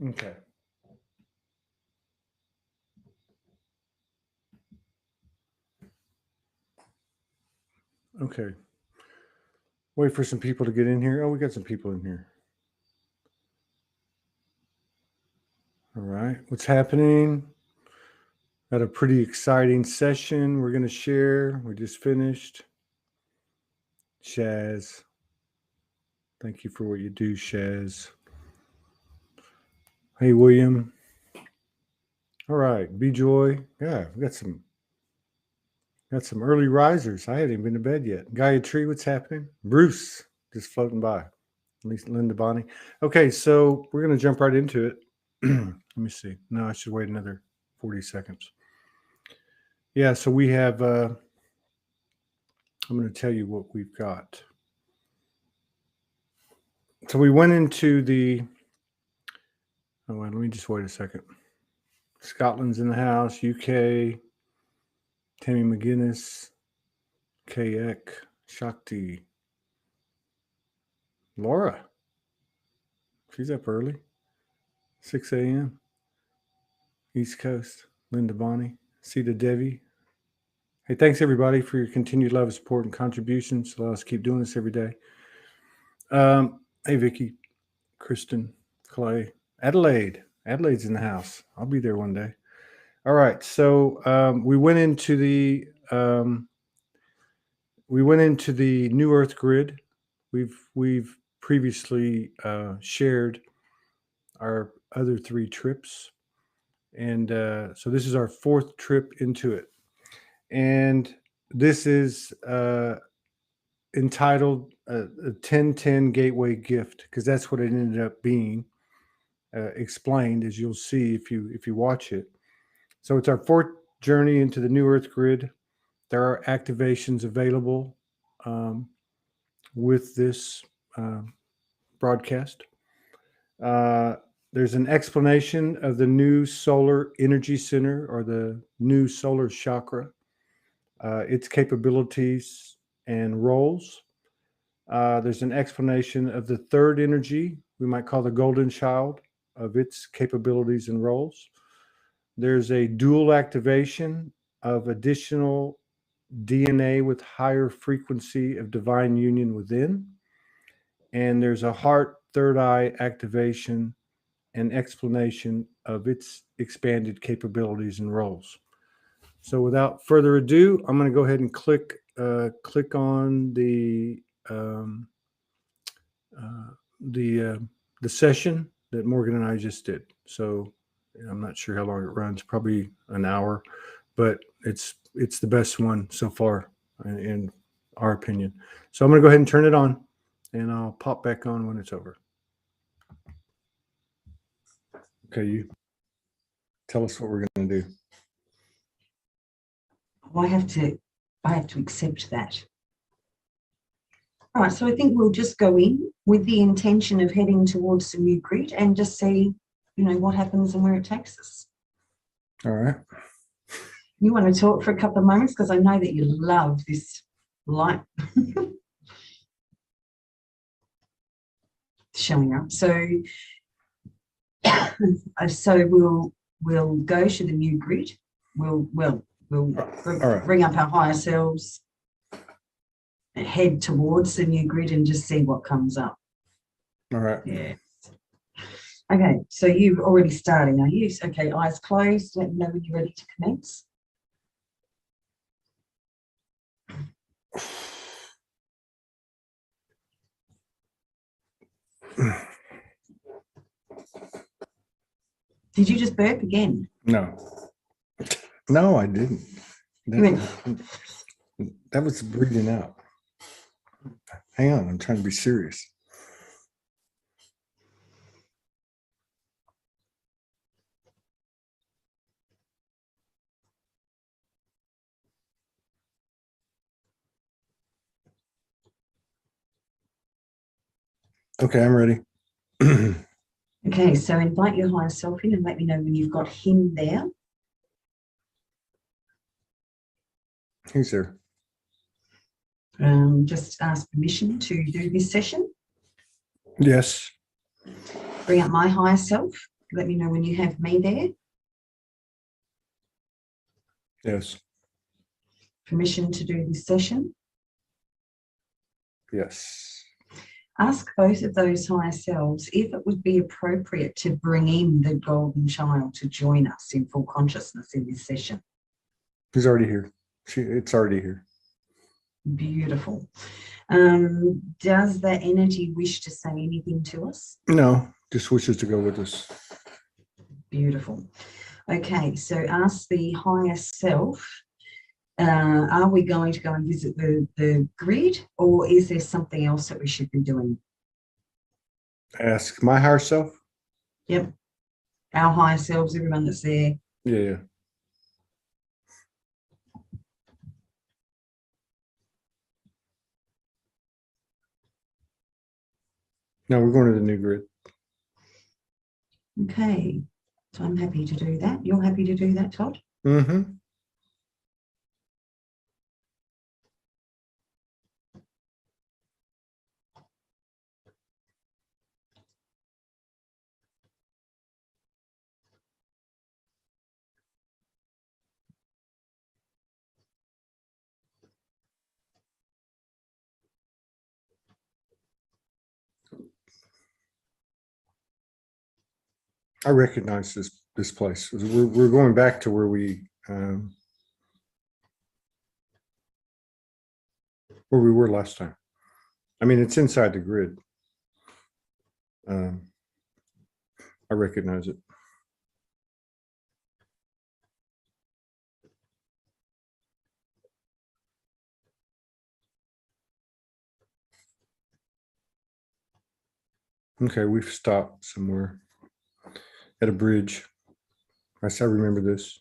Okay. Okay. Wait for some people to get in here. Oh, we got some people in here. All right. What's happening? Got a pretty exciting session we're going to share. We just finished. Shaz. Thank you for what you do, Shaz. Hey, William. All right. B-Joy. Yeah, we got some early risers. I hadn't even been to bed yet. Gayatri, what's happening? Bruce, just floating by. At least Linda Bonnie. Okay, so we're going to jump right into it. Let me see. No, I should wait another 40 seconds. Yeah, so we have, I'm going to tell you what we've got. So we went into the, oh, let me just wait a second. Scotland's in the house, UK, Tammy McGinnis, K.Ek, Shakti, Laura. She's up early, 6 a.m. East Coast, Linda Bonnie, Sita Devi. Hey, thanks everybody for your continued love, support, and contributions. Allow us to keep doing this every day. Hey, Vicky, Kristen, Clay, Adelaide. Adelaide's in the house. I'll be there one day. All right, so we went into the New Earth grid. We've previously shared our other 3 trips, and so this is our 4th trip into it, and this is entitled a 1010 Gateway Gift, because that's what it ended up being explained, as you'll see if you watch it. So it's our 4th journey into the New Earth grid. There are activations available with this broadcast. There's an explanation of the new solar energy center, or the new Solar Chakra, its capabilities and roles. There's an explanation of the 3rd energy, we might call the golden child, of its capabilities and roles. There's a dual activation of additional DNA with higher frequency of divine union within. And there's a heart 3rd eye activation and explanation of its expanded capabilities and roles. So without further ado, I'm going to go ahead and click on the session that Morgan and I just did. So I'm not sure how long it runs, probably an hour, but it's the best one so far in our opinion. So I'm going to go ahead and turn it on, and I'll pop back on when it's over. Okay, you tell us what we're going to do. I have to accept that. All right, so I think we'll just go in with the intention of heading towards the new grid and just see, what happens and where it takes us. All right. You want to talk for a couple of moments, because I know that you love this light showing up. So we'll go to the new grid. We'll bring up our higher selves, head towards the new grid, and just see what comes up. All right. Yeah. Okay, so you're already starting, are you? Okay, eyes closed. Let me know when you're ready to commence. Did you just burp again? No, I didn't. That was breathing out. Hang on, I'm trying to be serious. Okay, I'm ready. Okay, so invite your higher self in and let me know when you've got him there. He's there. Just ask permission to do this session. Yes. Bring up my higher self. Let me know when you have me there. Yes. Permission to do this session. Yes. Ask both of those higher selves if it would be appropriate to bring in the golden child to join us in full consciousness in this session. He's already here. It's already here. Beautiful. Does that entity wish to say anything to us? No, just wishes to go with us. Beautiful. Okay, so ask the higher self, are we going to go and visit the grid, or is there something else that we should be doing? Ask my higher self. Yep. Our higher selves, everyone that's there. Yeah. No, we're going to the new grid. Okay, so I'm happy to do that. You're happy to do that, Todd? Mm-hmm. I recognize this place. We're going back to where we were last time. I mean, it's inside the grid. I recognize it. Okay, we've stopped somewhere at a bridge. I remember this.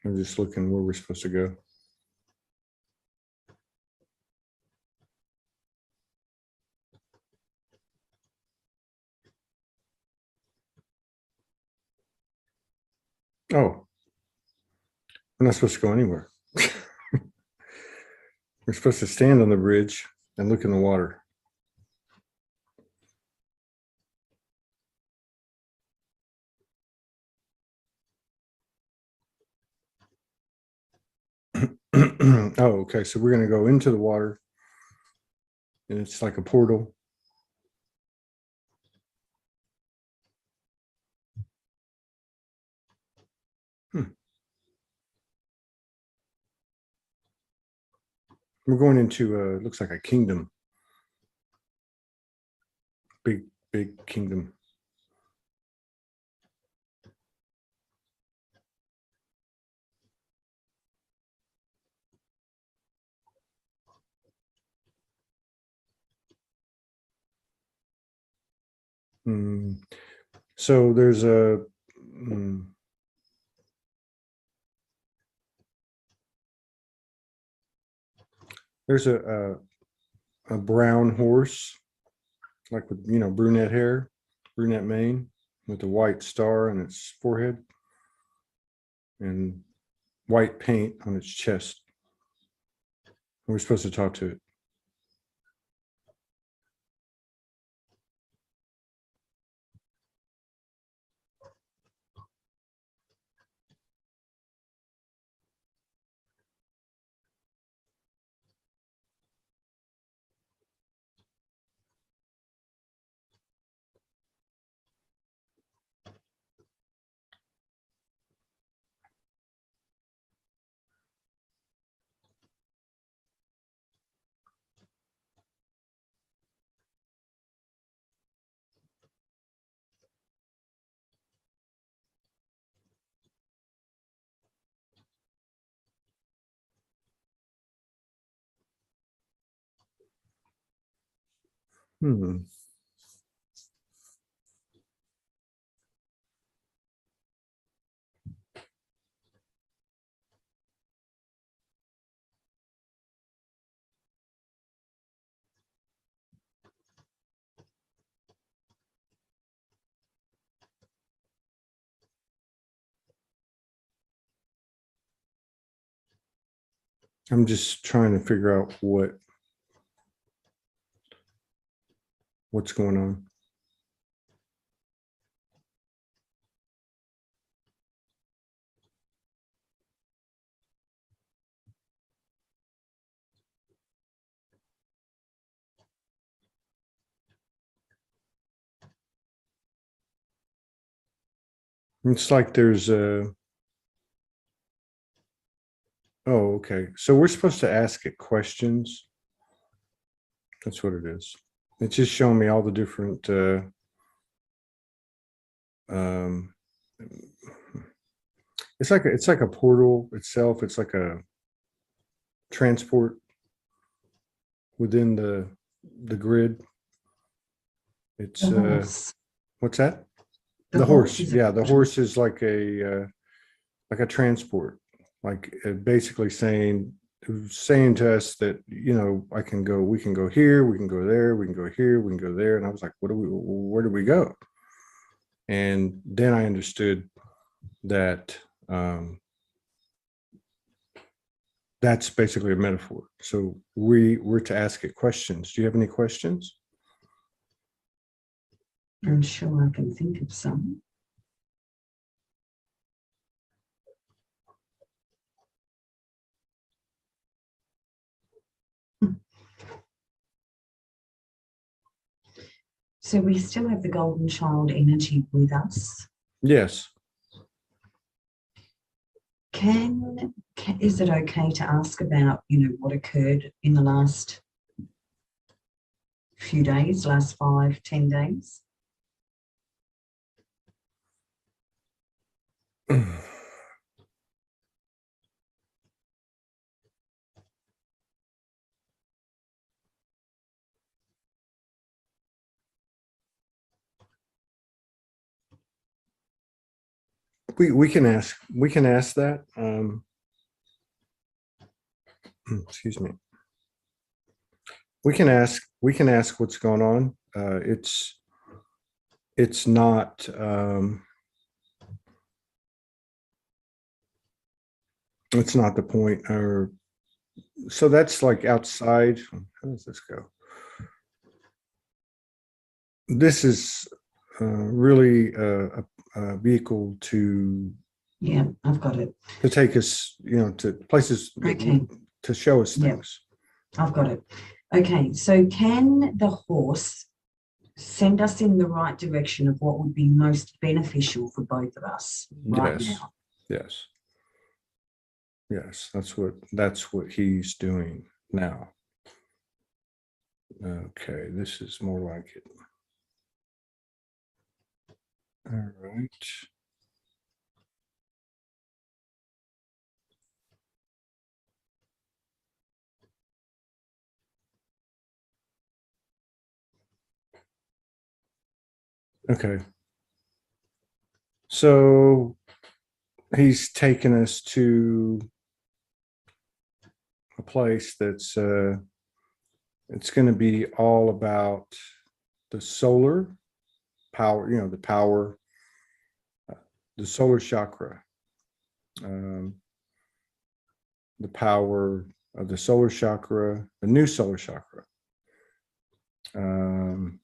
I'm just looking where we're supposed to go. Oh, we're not supposed to go anywhere. We're supposed to stand on the bridge and look in the water. Oh, okay. So we're going to go into the water, and it's like a portal. We're going into looks like a kingdom. Big kingdom. So there's a brown horse, like with brunette hair, brunette mane, with a white star on its forehead and white paint on its chest. We're supposed to talk to it. Hmm. I'm just trying to figure out what's going on. It's like there's a, oh, okay. So we're supposed to ask it questions. That's what it is. It's just showing me all the different, um, it's like a portal itself. It's like a transport within the grid. It's, The horse. what's that? The horse. is Yeah, the horse is like a transport, like basically saying to us that, you know, we can go here, we can go there, we can go here, we can go there. And I was like, where do we go? And then I understood that that's basically a metaphor. So we're to ask it questions. Do you have any questions? I'm sure I can think of some. So we still have the golden child energy with us. Yes. Is it okay to ask about, you know, what occurred in the last few days, last 5-10 days? We can ask that. Excuse me. We can ask what's going on. It's not it's not the point. Or so that's like outside. How does this go? This is really a vehicle to, Yeah, I've got it. to take us, you know, to places, Okay. to show us Yeah. things. I've got it. Okay, so can the horse send us in the right direction of what would be most beneficial for both of us right Yes. now? Yes. Yes, that's what he's doing now. Okay, this is more like it. All right. Okay. So he's taken us to a place that's it's going to be all about the solar power, you know, the power, the solar chakra, um, the power of the solar chakra, the new solar chakra. Um,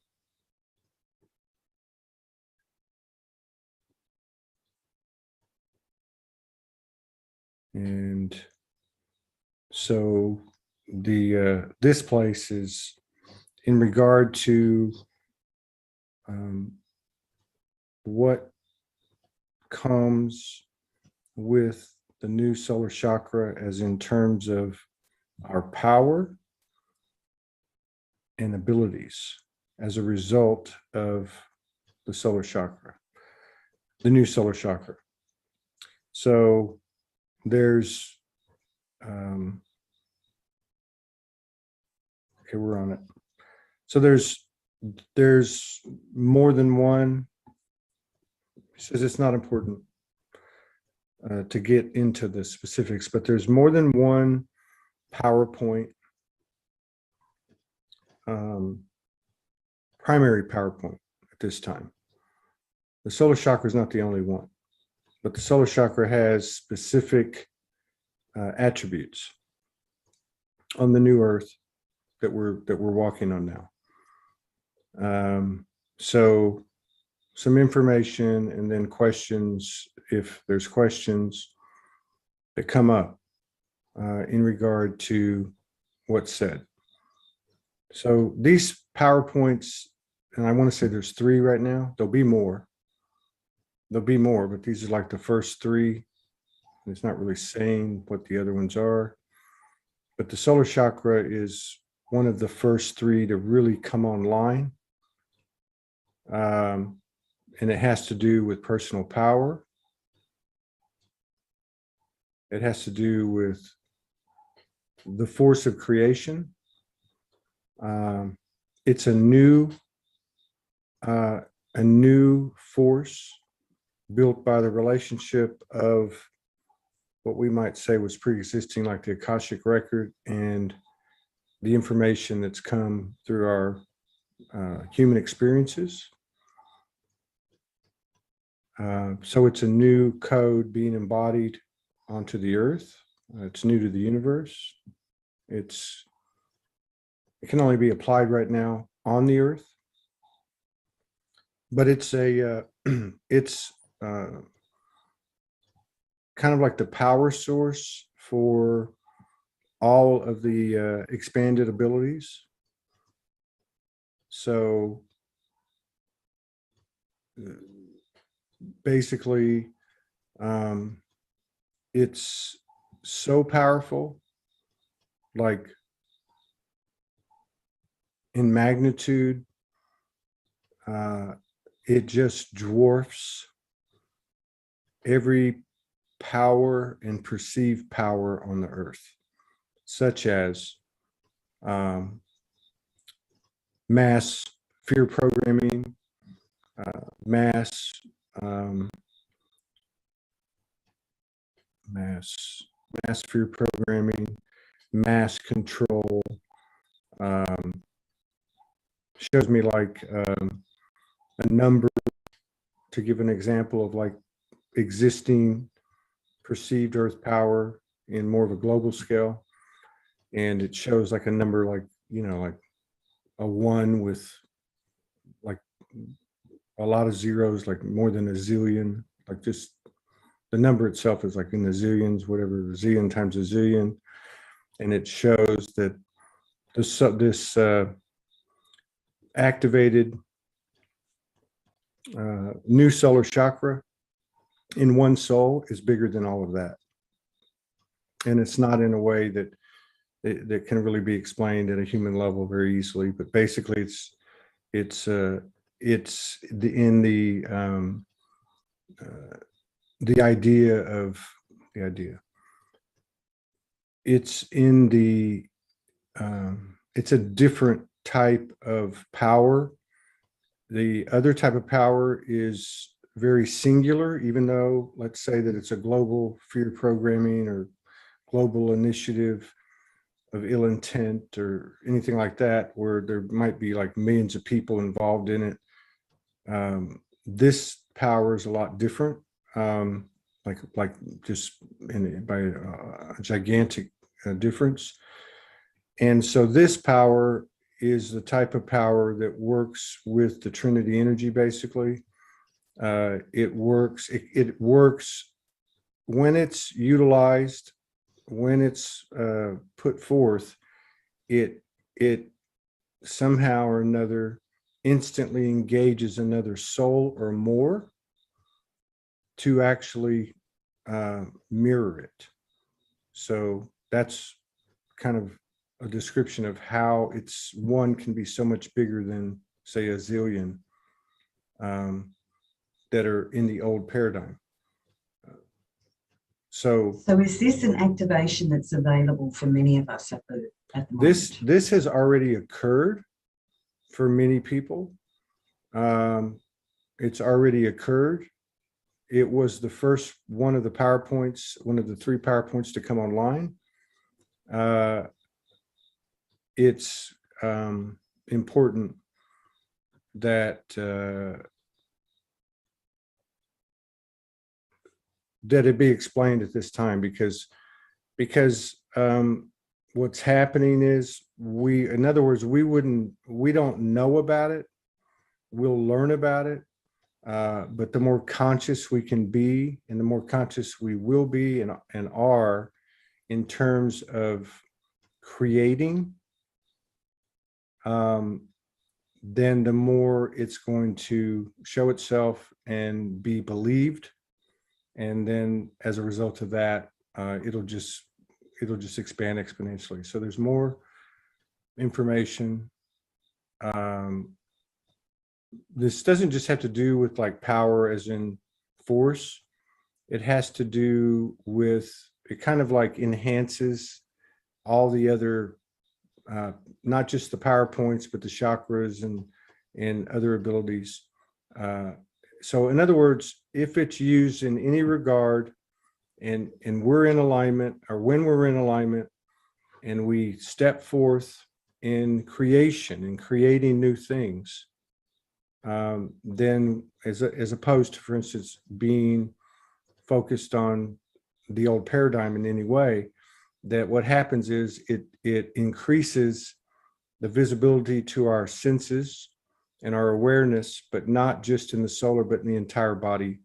and so this place is in regard to what comes with the new solar chakra, as in terms of our power and abilities as a result of the solar chakra, the new solar chakra. So there's okay, we're on it. So there's more than one. He says it's not important to get into the specifics, but there's more than one PowerPoint, primary PowerPoint at this time. The solar chakra is not the only one, but the solar chakra has specific attributes. on the new earth that we're walking on now. So some information and then questions, if there's questions that come up in regard to what's said. So these PowerPoints, and I want to say there's 3 right now. There'll be more. There'll be more, but these are like the first 3. It's not really saying what the other ones are. But the solar chakra is one of the first 3 to really come online. And it has to do with personal power. It has to do with the force of creation. It's a new force built by the relationship of what we might say was pre-existing, like the Akashic record and the information that's come through our human experiences. So it's a new code being embodied onto the earth. It's new to the universe. It can only be applied right now on the earth, but it's a it's kind of like the power source for all of the expanded abilities. So basically, it's so powerful, like in magnitude, it just dwarfs every power and perceived power on the earth, such as mass fear programming, mass fear programming, mass control. Shows me like a number, to give an example of like existing perceived earth power in more of a global scale, and it shows like a number, like, you know, like a 1 with like a lot of zeros, like more than a zillion, like just the number itself is like in the zillions, whatever, a zillion times a zillion. And it shows that this activated new solar chakra in one soul is bigger than all of that. And it's not in a way that that can really be explained at a human level very easily, but basically it's in the idea of the idea. It's in the it's a different type of power. The other type of power is very singular, even though, let's say that it's a global fear programming or global initiative of ill intent or anything like that, where there might be like millions of people involved in it. This power is a lot different, like just by a gigantic difference. And so this power is the type of power that works with the Trinity energy, basically. It works when it's utilized, when it's put forth, it somehow or another instantly engages another soul or more to actually mirror it. So that's kind of a description of how it's one can be so much bigger than, say, a zillion that are in the old paradigm. So is this an activation that's available for many of us at the moment? This has already occurred for many people. It's already occurred. It was the first one of the PowerPoints, one of the 3 PowerPoints to come online. It's important that that it be explained at this time, because what's happening is in other words, we don't know about it. We'll learn about it. But the more conscious we can be, and the more conscious we will be and are in terms of creating, then the more it's going to show itself and be believed. And then as a result of that, it'll just expand exponentially. So there's more information. This doesn't just have to do with like power as in force. It has to do with, it kind of like enhances all the other, not just the power points, but the chakras and other abilities. So in other words, if it's used in any regard and we're in alignment, or when we're in alignment and we step forth in creation and creating new things, then as opposed to, for instance, being focused on the old paradigm in any way, that what happens is it increases the visibility to our senses and our awareness, but not just in the solar, but in the entire body,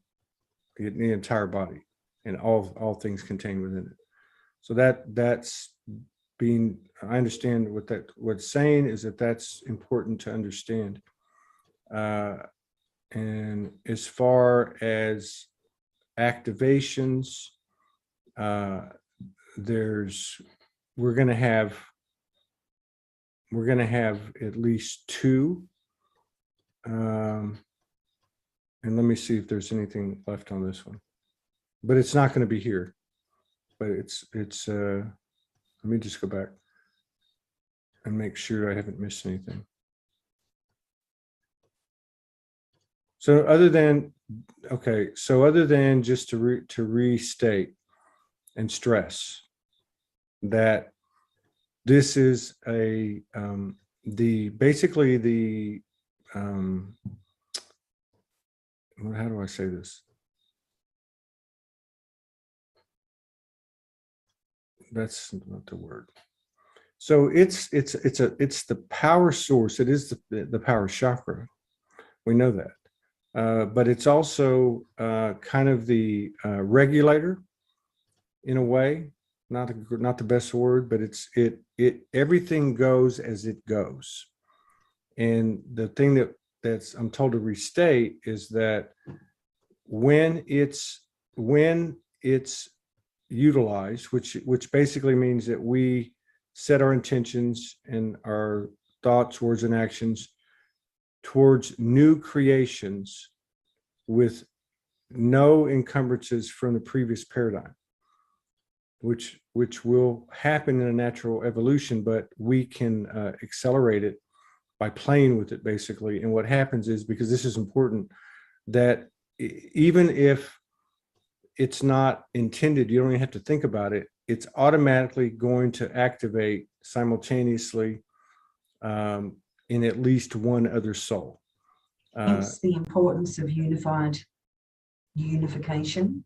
and all things contained within it. So that's being, I understand what's saying is that's important to understand. And as far as activations, we're going to have at least two. And let me see if there's anything left on this one, but it's not going to be here. But it's let me just go back and make sure I haven't missed anything. So other than just to restate and stress that this is basically how do I say this? That's not the word. So it's the power source. It is the power chakra. We know that. But it's also kind of the regulator in a way, not the best word, but it everything goes as it goes. And the thing that's I'm told to restate is that when it's utilized, which basically means that we set our intentions and our thoughts, words, and actions towards new creations with no encumbrances from the previous paradigm, which will happen in a natural evolution, but we can accelerate it by playing with it, basically. And what happens is, because this is important, that even if it's not intended, you don't even have to think about it, it's automatically going to activate simultaneously in at least one other soul. Hence the importance of unification.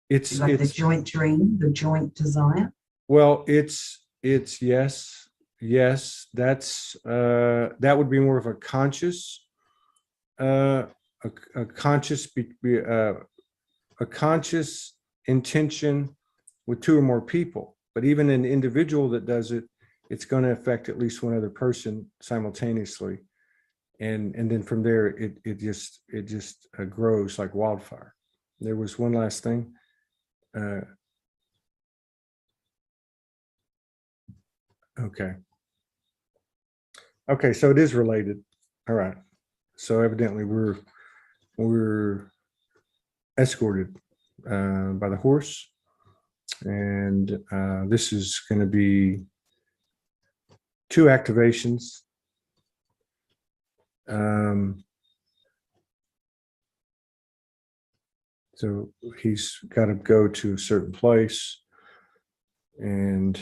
It's like the joint dream, the joint desire. Well, it's yes. That's that would be more of a conscious, a conscious intention with two or more people. But even an individual that does it, it's going to affect at least one other person simultaneously, and then from there it just grows like wildfire. There was one last thing. Okay, so it is related. All right. So evidently we're escorted by the horse, and this is going to be 2 activations. So he's got to go to a certain place, and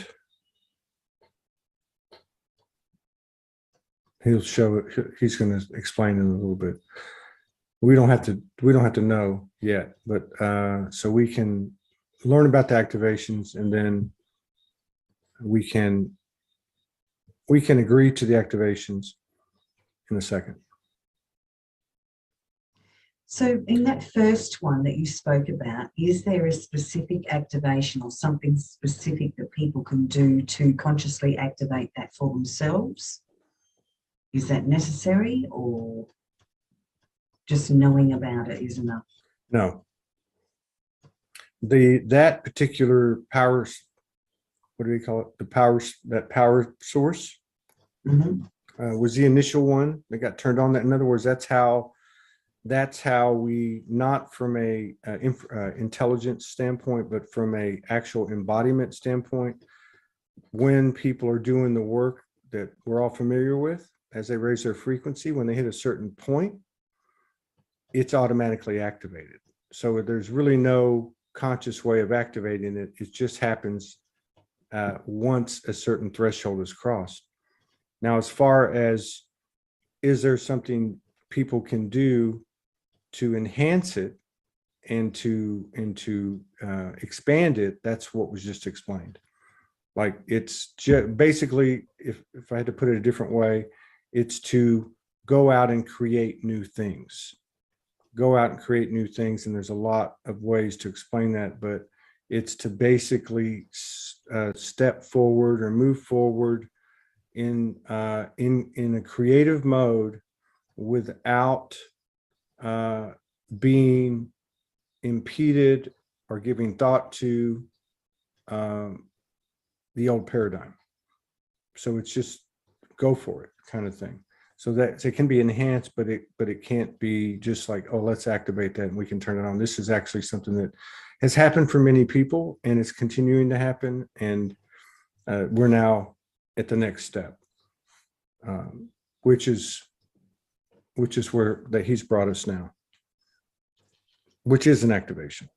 he'll show it. He's going to explain it a little bit. We don't have to know yet, but so we can learn about the activations and then we can agree to the activations in a second. So in that first one that you spoke about, is there a specific activation or something specific that people can do to consciously activate that for themselves? Is that necessary, or just knowing about it is enough? No. That particular power, what do we call it? That power source was the initial one that got turned on. That, in other words, that's how we, not from a intelligence standpoint, but from a actual embodiment standpoint, when people are doing the work that we're all familiar with, as they raise their frequency, when they hit a certain point, it's automatically activated. So there's really no conscious way of activating it. It just happens once a certain threshold is crossed. Now, as far as, is there something people can do to enhance it and to expand it? That's what was just explained. Like, it's basically, if I had to put it a different way, it's to go out and create new things. Go out and create new things, and there's a lot of ways to explain that, but it's to basically step forward or move forward in a creative mode without being impeded or giving thought to the old paradigm. So it's just go for it kind of thing. So that it can be enhanced, but it can't be just like, oh, let's activate that and we can turn it on. This is actually something that has happened for many people, and it's continuing to happen. And we're now at the next step, which is where that he's brought us now, which is an activation.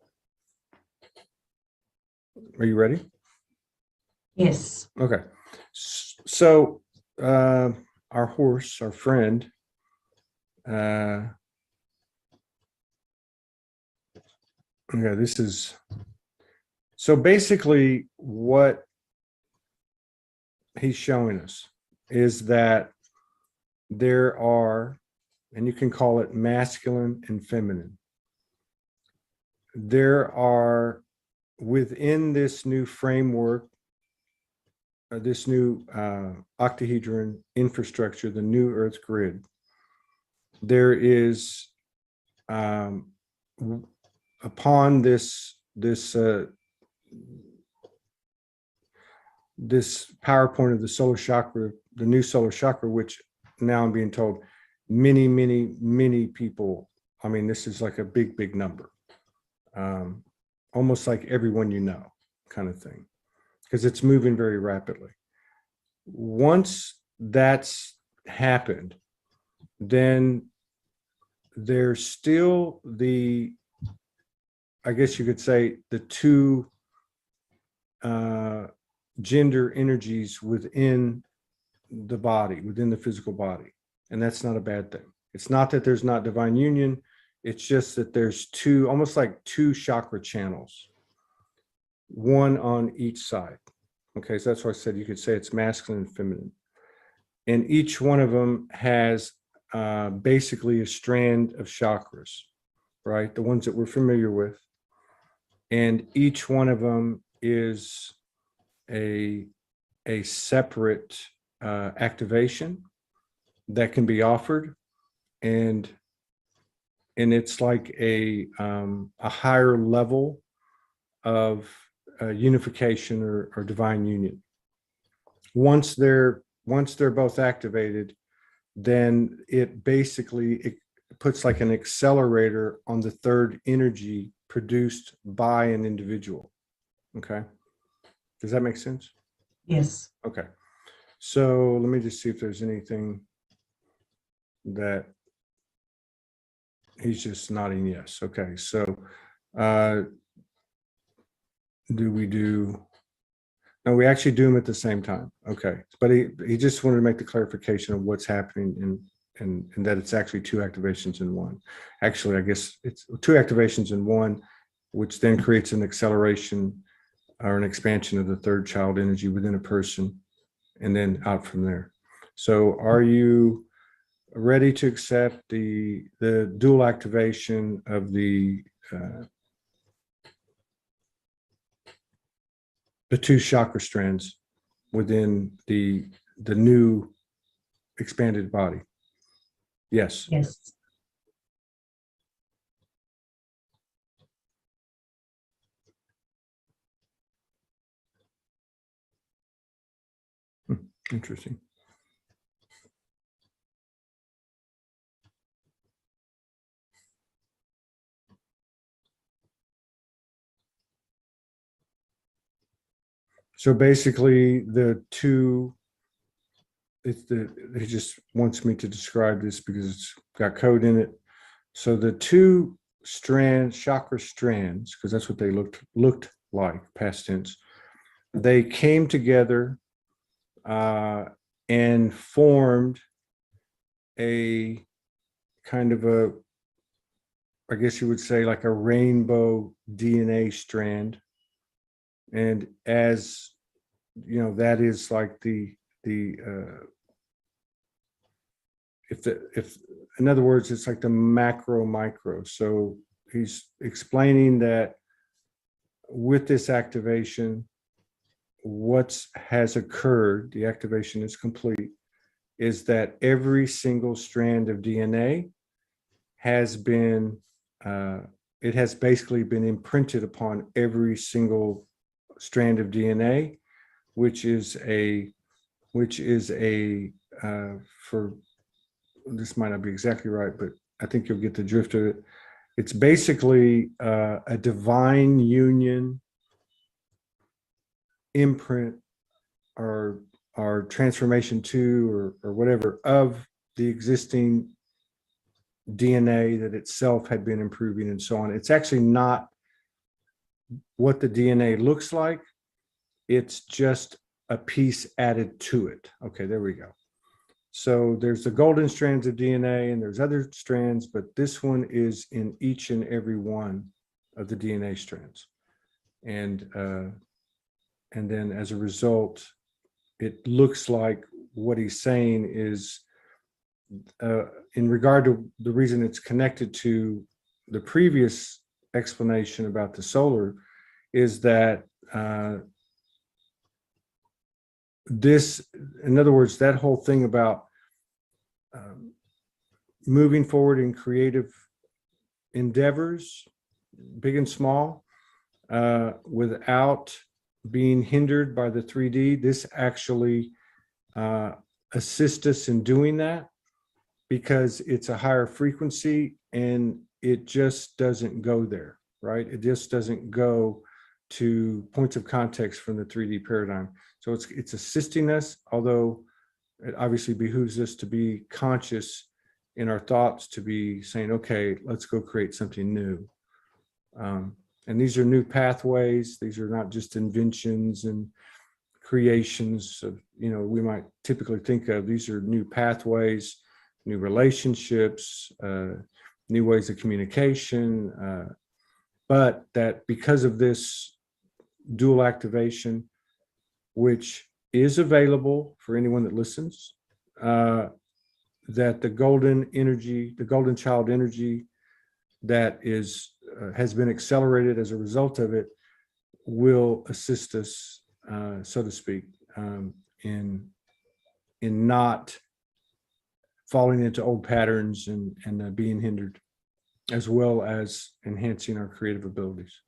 Are you ready? Yes. Okay. So our horse, our friend, okay, this is, so basically what he's showing us is that there are, and you can call it masculine and feminine, there are within this new framework, this new octahedron infrastructure, the new Earth grid, there is upon this PowerPoint of the solar chakra, the new solar chakra, which now I'm being told many people, I mean, this is like a big number, almost like everyone you know kind of thing, because it's moving very rapidly. Once that's happened, then there's still the, I guess you could say, the two gender energies within the body, within the physical body. And that's not a bad thing. It's not that there's not divine union. It's just that there's two, almost like two chakra channels, one on each side. Okay, so that's why I said you could say it's masculine and feminine. And each one of them has basically a strand of chakras, right? The ones that we're familiar with. And each one of them is a separate activation that can be offered. And it's like a higher level of unification or divine union. Once they're both activated, then it puts like an accelerator on the third energy produced by an individual. Okay, does that make sense? Yes. Okay, so let me just see if there's anything that he's just nodding yes. Okay, so no, we actually do them at the same time. Okay, but he just wanted to make the clarification of what's happening and that it's actually two activations in one. Actually, I guess it's two activations in one, which then creates an acceleration or an expansion of the third child energy within a person, and then out from there. So are you ready to accept the dual activation of the two chakra strands within the new expanded body? Yes. Yes. Interesting. So basically, the two, he just wants me to describe this because it's got code in it. So the two strands, chakra strands, because that's what they looked like, past tense, they came together and formed a kind of a, I guess you would say, like a rainbow DNA strand. And as you know, that is like the if in other words, it's like the macro micro. So he's explaining that with this activation, what has occurred, the activation is complete, is that every single strand of DNA has been it has basically been imprinted upon every single strand of DNA, which is a for, this might not be exactly right, but I think you'll get the drift of it. It's basically a divine union imprint or transformation to or whatever of the existing DNA that itself had been improving and so on. It's actually not what the DNA looks like. It's just a piece added to it. Okay, there we go. So there's the golden strands of DNA and there's other strands, but this one is in each and every one of the DNA strands. And then as a result, it looks like what he's saying is in regard to the reason it's connected to the previous explanation about the solar is that this, in other words, that whole thing about moving forward in creative endeavors, big and small, without being hindered by the 3D, this actually assists us in doing that because it's a higher frequency and it just doesn't go there, right? It just doesn't go to points of context from the 3D paradigm. So it's assisting us, although it obviously behooves us to be conscious in our thoughts, to be saying, okay, let's go create something new. And these are new pathways. These are not just inventions and creations of, we might typically think of. These are new pathways, new relationships, new ways of communication. But that because of this dual activation, which is available for anyone that listens, that the golden energy, the golden child energy that is has been accelerated as a result of it will assist us, so to speak, in not falling into old patterns and being hindered, as well as enhancing our creative abilities.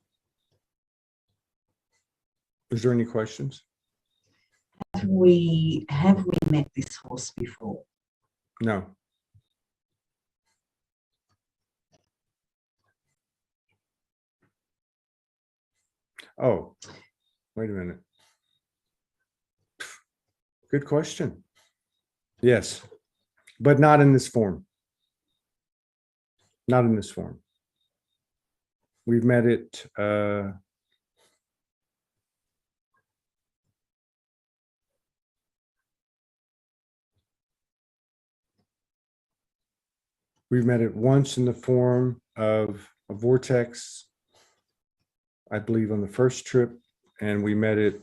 Is there any questions? Have we met this horse before? No. Oh, wait a minute. Good question. Yes, but not in this form. Not in this form. We've met it. We've met it once in the form of a vortex, I believe on the first trip, and we met it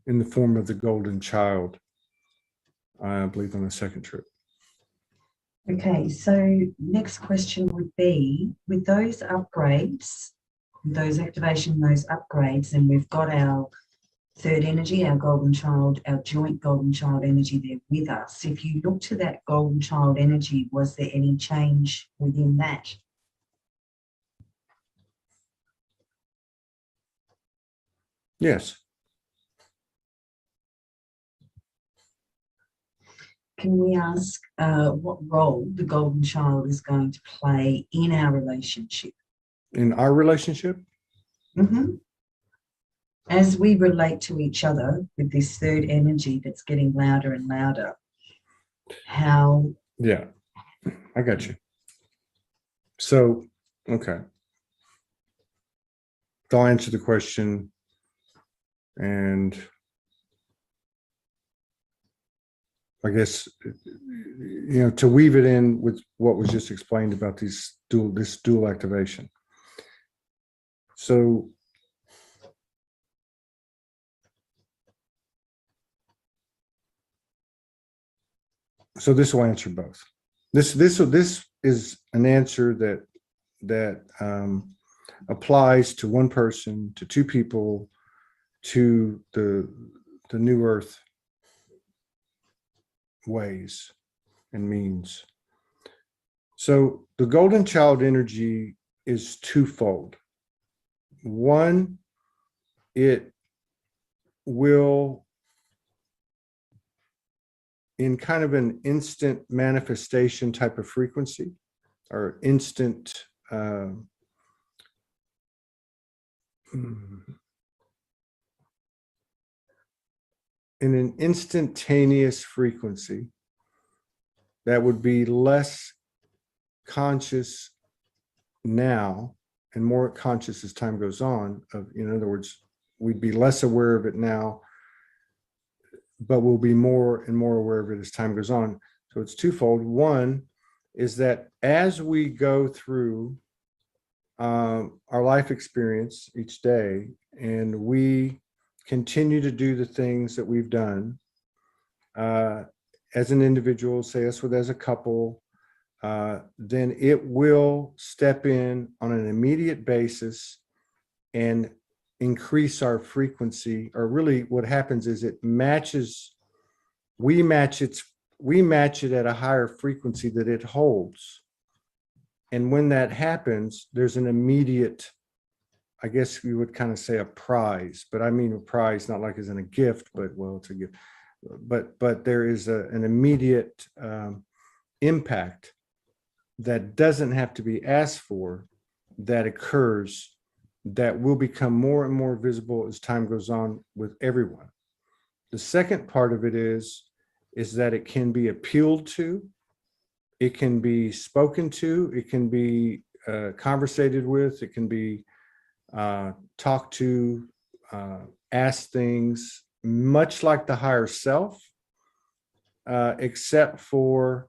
in the form of the golden child, I believe, on the second trip. Okay, so next question would be, with those upgrades, those activation, those upgrades, and we've got our third energy, our golden child, our joint golden child energy there with us. If you look to that golden child energy, was there any change within that? Yes. Can we ask what role the golden child is going to play in our relationship? In our relationship? Mm-hmm. As we relate to each other with this third energy that's getting louder and louder, how? Yeah, I got you. So, okay. So I'll answer the question, and I guess, to weave it in with what was just explained about this dual activation. So this will answer both. This is an answer that applies to one person, to two people, to the new earth ways and means. So the golden child energy is twofold. One, it will, in kind of an instant manifestation type of frequency, or instant in an instantaneous frequency that would be less conscious now and more conscious as time goes on. In other words, we'd be less aware of it now, but we'll be more and more aware of it as time goes on. So it's twofold. One is that as we go through our life experience each day, and we continue to do the things that we've done as an individual, say as a couple, then it will step in on an immediate basis and increase our frequency. Or really what happens is we match it at a higher frequency that it holds. And when that happens, there's an immediate, I guess we would kind of say, a prize, but I mean a prize, not like as in a gift, but well, it's a gift. But there is an immediate impact that doesn't have to be asked for, that occurs, that will become more and more visible as time goes on with everyone. The second part of it is that it can be appealed to, it can be spoken to, it can be conversated with, it can be talked to, asked things, much like the higher self, except for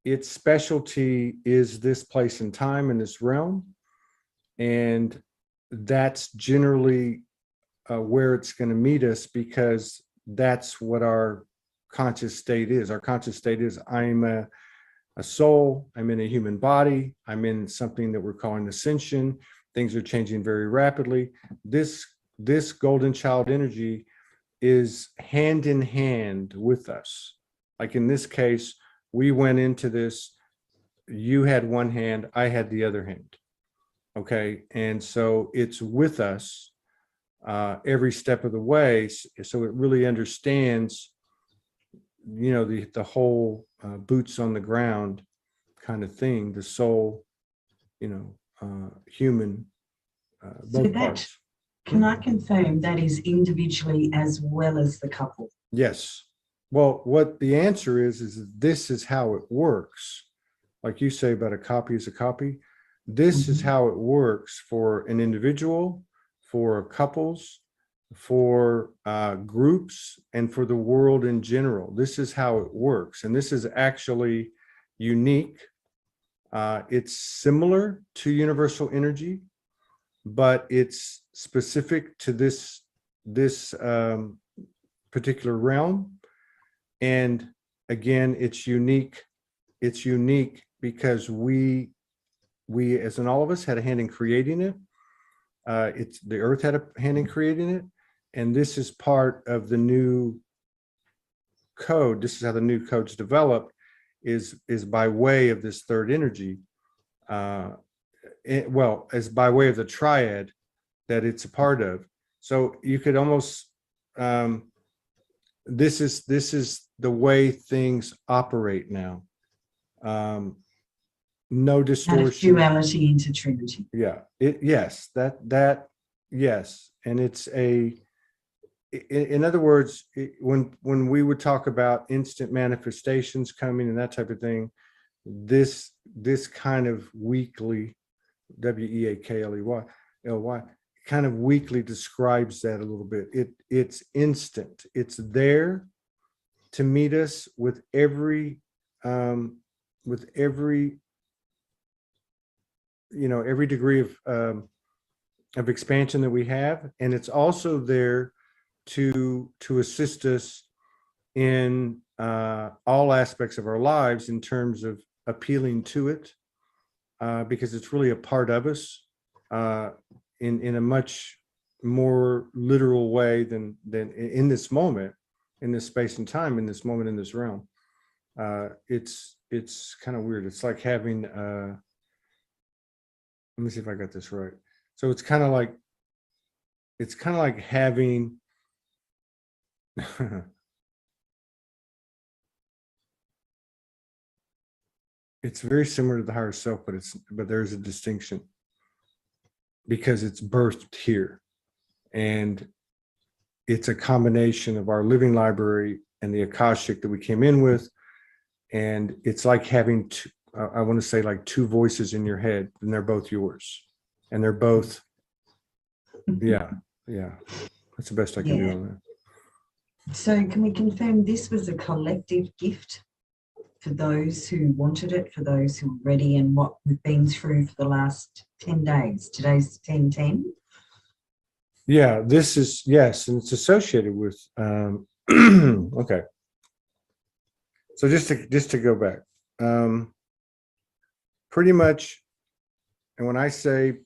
its specialty is this place and time in this realm. And that's generally where it's going to meet us, because that's what our conscious state is. Our conscious state is, I'm a soul, I'm in a human body, I'm in something that we're calling ascension. Things are changing very rapidly. This golden child energy is hand in hand with us. Like in this case, we went into this, you had one hand, I had the other hand. Okay. And so it's with us every step of the way. So it really understands, the whole boots on the ground kind of thing, the soul, human, both parts. Can I confirm that is individually as well as the couple? Yes. Well, what the answer is this is how it works. Like you say about a copy is a copy. This is how it works for an individual, for couples, for groups, and for the world in general. This is how it works. And this is actually unique. It's similar to universal energy. but it's specific to this particular realm. And again, it's unique. It's unique because we as in all of us had a hand in creating it. It's the earth had a hand in creating it, and this is part of the new code. This is how the new code's developed, is by way of this third energy. Well, as by way of the triad that it's a part of. So you could almost this is the way things operate now. No distortion. Out of duality into trinity. Yeah. Yes. That yes. And it's in other words, when we would talk about instant manifestations coming and that type of thing, this kind of weekly, WEAKLEY, kind of weekly describes that a little bit. It's instant. It's there to meet us with every every degree of expansion that we have, and it's also there to assist us in all aspects of our lives in terms of appealing to it, because it's really a part of us in a much more literal way than in this moment, in this space and time, in this moment, in this realm. It's kind of weird. It's like having let me see if I got this right. So it's kind of like having it's very similar to the higher self, but there's a distinction because it's birthed here, and it's a combination of our living library and the Akashic that we came in with, and it's like having I want to say like two voices in your head, and they're both yours, and they're both yeah that's the best I can do on that. So can we confirm this was a collective gift for those who wanted it, for those who were ready, and what we've been through for the last 10 days? Today's 10/10. Yeah, this is, yes, and it's associated with okay. So just to go back, pretty much, and when I say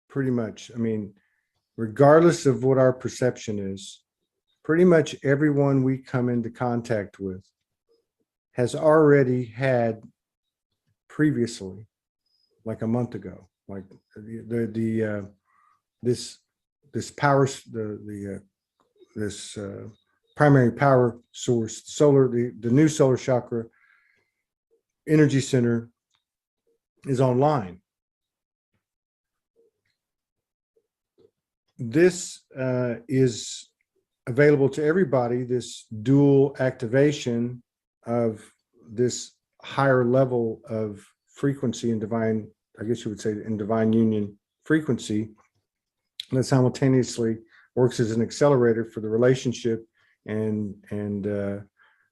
pretty much, I mean regardless of what our perception is, pretty much everyone we come into contact with has already had previously, like a month ago, like this power, this primary power source, the new solar chakra energy center is online. This is available to everybody, this dual activation of this higher level of frequency in divine, I guess you would say in divine union frequency, that simultaneously works as an accelerator for the relationship and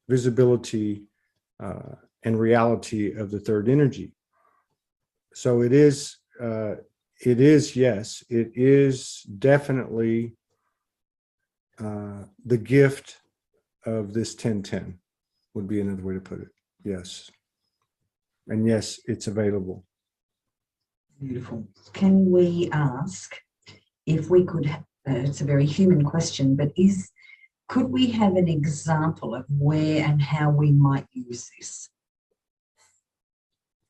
visibility and reality of the third energy. So it is yes, it is definitely the gift of this 10/10 would be another way to put it. Yes. And yes, it's available. Beautiful. Can we ask if we could, it's a very human question, but could we have an example of where and how we might use this?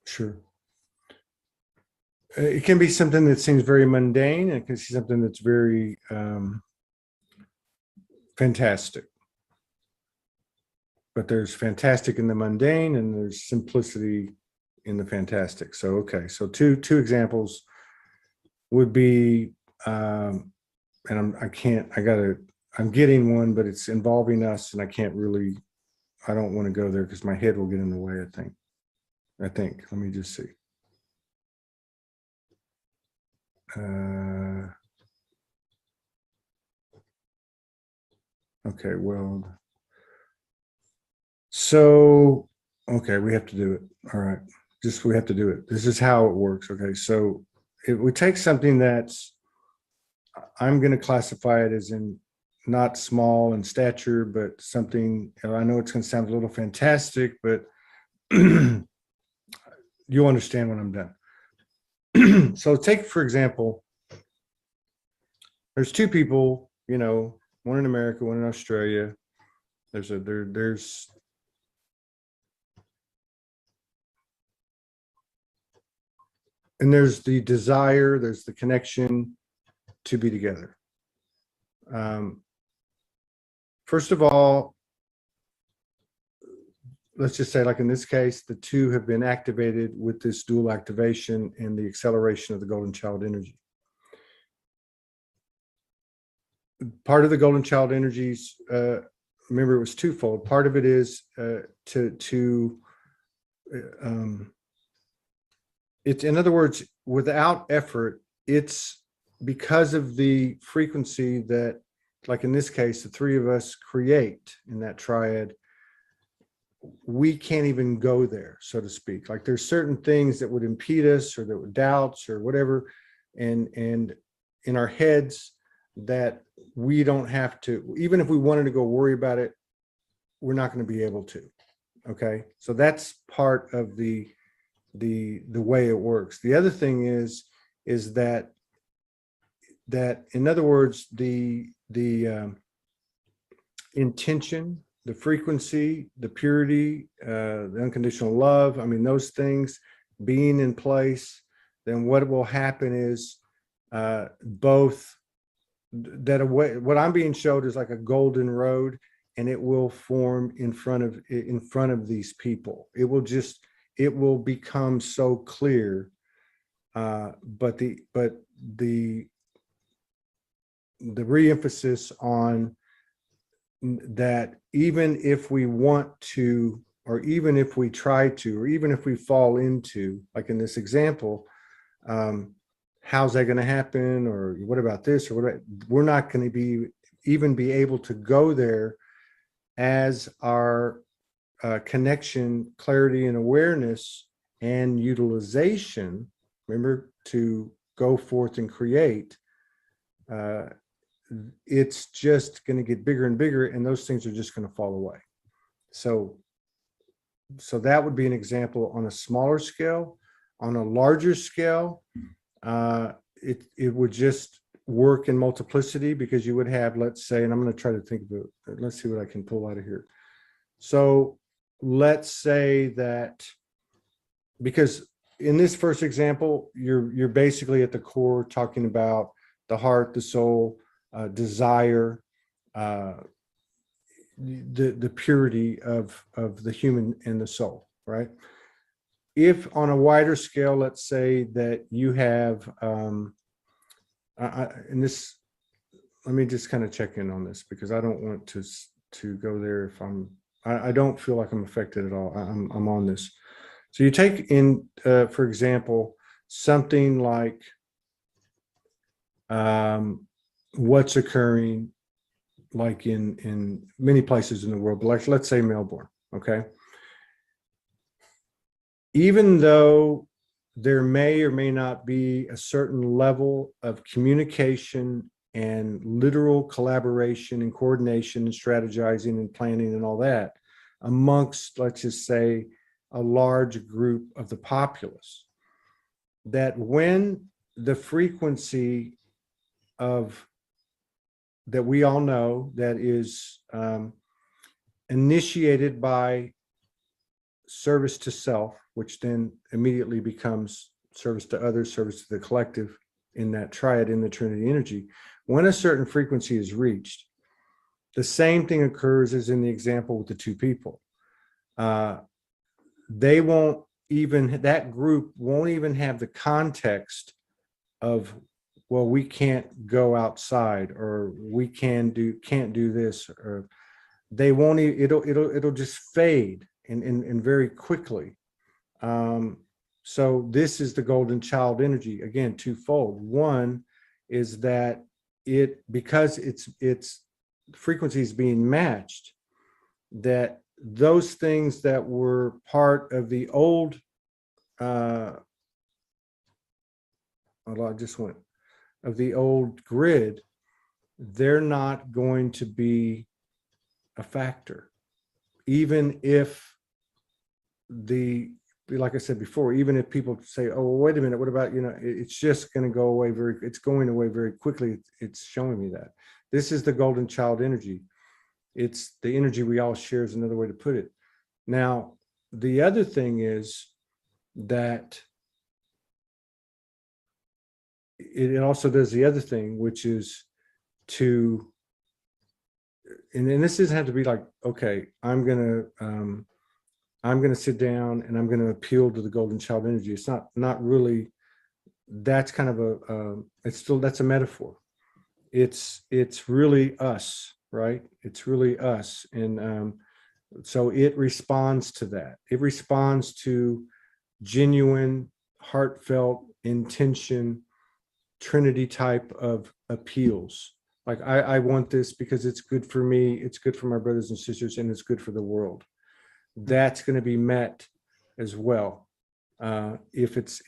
Sure. It can be something that seems very mundane, and it can be something that's very fantastic. But there's fantastic in the mundane, and there's simplicity in the fantastic. So, okay. So two examples would be, and I'm getting one, but it's involving us, and I don't want to go there because my head will get in the way, I think. Let me just see. Okay, well, so, okay, we have to do it. All right, we have to do it. This is how it works. Okay, so we take something that's I'm going to classify it as in not small in stature, but something, I know it's going to sound a little fantastic, but you'll understand when I'm done. So take, for example, there's two people, one in America, one in Australia. There's the desire, there's the connection to be together. First of all, let's just say, like in this case, the two have been activated with this dual activation and the acceleration of the golden child energy. Part of the golden child energies, remember, it was twofold. Part of it is it's, in other words, without effort, it's because of the frequency that, like in this case, the three of us create in that triad, we can't even go there, so to speak. Like there's certain things that would impede us, or that would doubts or whatever, and in our heads, that we don't have to, even if we wanted to go worry about it, we're not going to be able to. Okay, so that's part of the way it works. The other thing is that in other words, the intention, the frequency, the purity, the unconditional love, I mean, those things being in place, then what will happen is both that what I'm being showed is like a golden road, and it will form in front of these people. It will become so clear, but the re-emphasis on that, even if we want to, or even if we try to, or even if we fall into, like in this example, how's that going to happen, or what about this, or what, we're not going to be able to go there as our connection, clarity, and awareness and utilization, remember, to go forth and create, it's just going to get bigger and bigger, and those things are just going to fall away. So that would be an example on a smaller scale. On a larger scale, it would just work in multiplicity, because you would have, let's say, and I'm going to try to think of it. Let's see what I can pull out of here. So let's say that, because in this first example, you're basically at the core talking about the heart, the soul, desire, the purity of the human and the soul, right? If on a wider scale, let's say that you have, and this, let me just kind of check in on this, because I don't want to go there if I don't feel like I'm affected at all. I'm on this. So you take in, for example, something like what's occurring, like in many places in the world, but like, let's say Melbourne, okay? Even though there may or may not be a certain level of communication and literal collaboration and coordination and strategizing and planning and all that amongst, let's just say, a large group of the populace, that when the frequency of that we all know that is initiated by service to self, which then immediately becomes service to others, service to the collective, in that triad, in the Trinity energy, when a certain frequency is reached, the same thing occurs as in the example with the two people. They won't even, that group won't even have the context of, well, we can't go outside, or we can't do this, or they won't, it'll just fade and very quickly. So this is the golden child energy, again, twofold. One is that because its frequency is being matched, that those things that were part of the old, I just went, of the old grid, they're not going to be a factor. Even if like I said before, even if people say, oh, well, wait a minute, what about, it's just going to go away it's going away very quickly. It's showing me that. This is the golden child energy. It's the energy we all share, is another way to put it. Now, the other thing is that it also does the other thing, which is to, and this doesn't have to be like, okay, I'm gonna sit down and I'm gonna appeal to the golden child energy. It's not really. That's kind of that's a metaphor. It's really us, right? It's really us, and so it responds to that. It responds to genuine, heartfelt intention, Trinity type of appeals. Like, I want this because it's good for me, it's good for my brothers and sisters, and it's good for the world. That's going to be met as well. If it's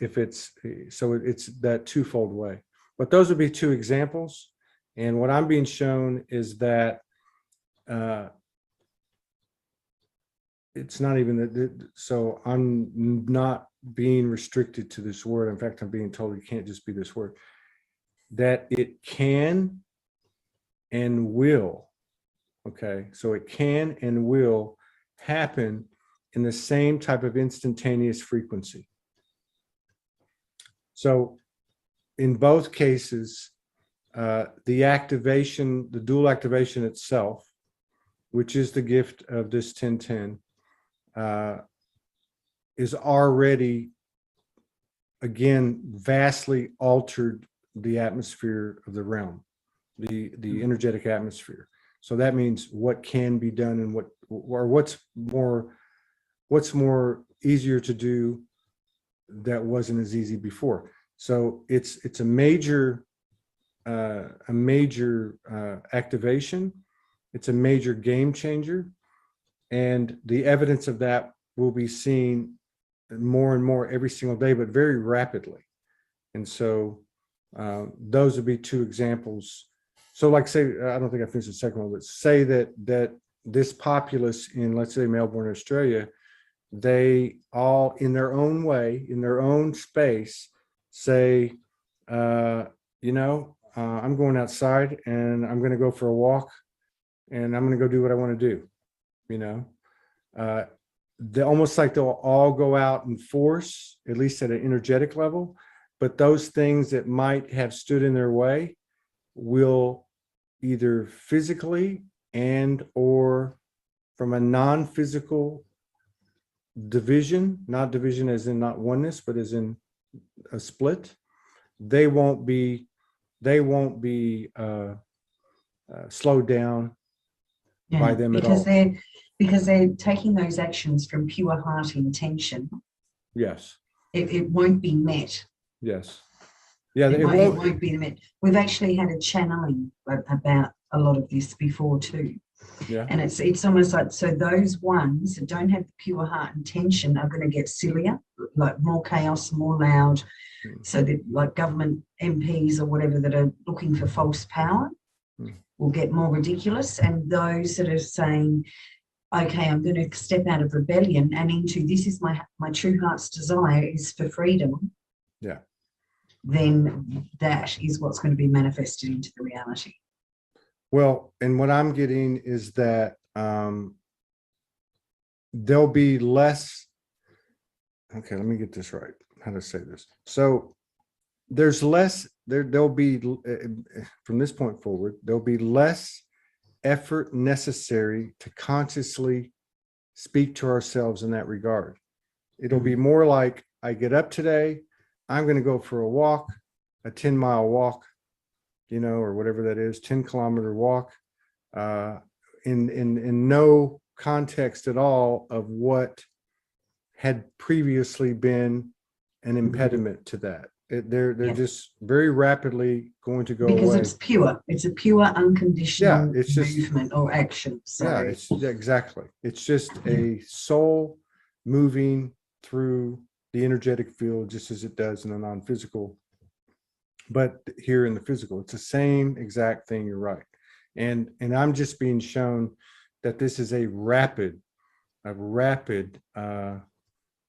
so it's that twofold way. But those would be two examples. And what I'm being shown is that it's not even that. So I'm not being restricted to this word. In fact, I'm being told it can't just be this word. That it can and will. Okay, so it can and will happen in the same type of instantaneous frequency. So in both cases, the activation, the dual activation itself, which is the gift of this 1010, is already, again, vastly altered the atmosphere of the realm, the energetic atmosphere. So that means what can be done and what's more easier to do that wasn't as easy before. So it's a major activation. It's a major game changer, and the evidence of that will be seen more and more every single day, but very rapidly. And so those would be two examples. So, like, say, I don't think I finished the second one, but say that this populace in, let's say, Melbourne, Australia, they all, in their own way, in their own space, say, I'm going outside and I'm going to go for a walk and I'm going to go do what I want to do. They almost like they'll all go out in force, at least at an energetic level, but those things that might have stood in their way will either physically and or from a non-physical division, not division as in not oneness, but as in a split, they won't be slowed down by them at all. Because they're taking those actions from pure heart intention. Yes. It won't be met. Yes. Yeah, it won't be met. We've actually had a channeling about a lot of this before too. Yeah. And it's almost like, so those ones that don't have the pure heart intention are going to get sillier, like more chaos, more loud. So that, like, government MPs or whatever that are looking for false power will get more ridiculous. And those that are saying, okay, I'm going to step out of rebellion and into, this is my true heart's desire is for freedom. Yeah. Then that is what's going to be manifested into the reality. Well, and what I'm getting is that there'll be less. Okay, let me get this right. How to say this? So there's less. There'll be, from this point forward, there'll be less effort necessary to consciously speak to ourselves in that regard. It'll be more like, I get up today, I'm going to go for a walk, a 10-mile walk, or whatever that is, 10-kilometer walk, in no context at all of what had previously been an impediment to that. They're just very rapidly going to go because away. it's pure. It's a pure unconditional it's just, movement or action. So exactly. It's just a soul moving through the energetic field, just as it does in a non-physical but here in the physical, it's the same exact thing. You're right. And I'm just being shown that this is a rapid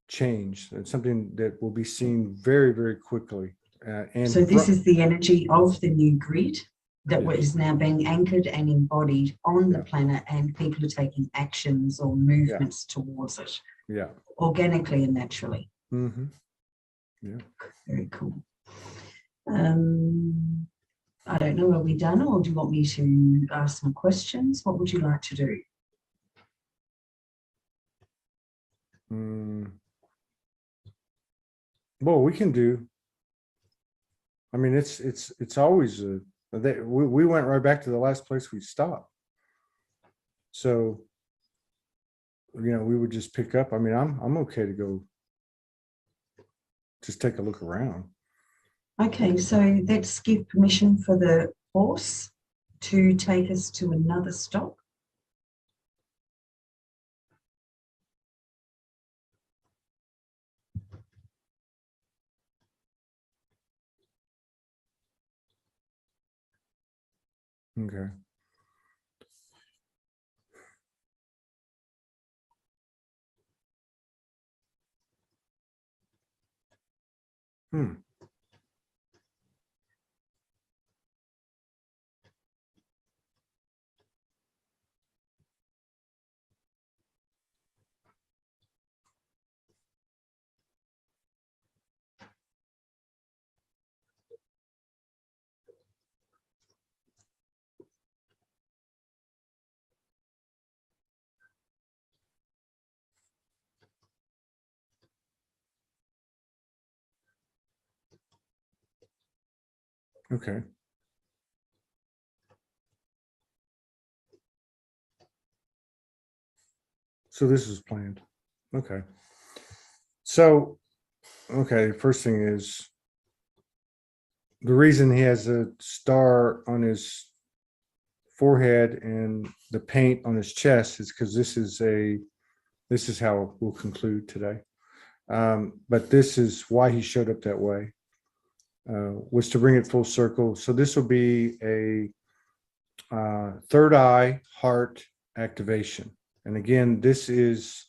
change, and something that will be seen very, very quickly. So this is the energy of the new grid that is now being anchored and embodied on the planet, and people are taking actions or movements towards it. Yeah. Organically and naturally. Mm-hmm. Yeah. Very cool. I don't know, are we done, or do you want me to ask some questions? What would you like to do? Well, we can do. I mean, it's always we went right back to the last place we stopped. So, we would just pick up. I mean, I'm okay to go. Just take a look around. Okay, so let's give permission for the horse to take us to another stop. Okay. Okay. So this is planned. Okay. So, okay, first thing is the reason he has a star on his forehead and the paint on his chest is because this is how we'll conclude today. But this is why he showed up that way, was to bring it full circle. So this will be a third eye heart activation. And again, this is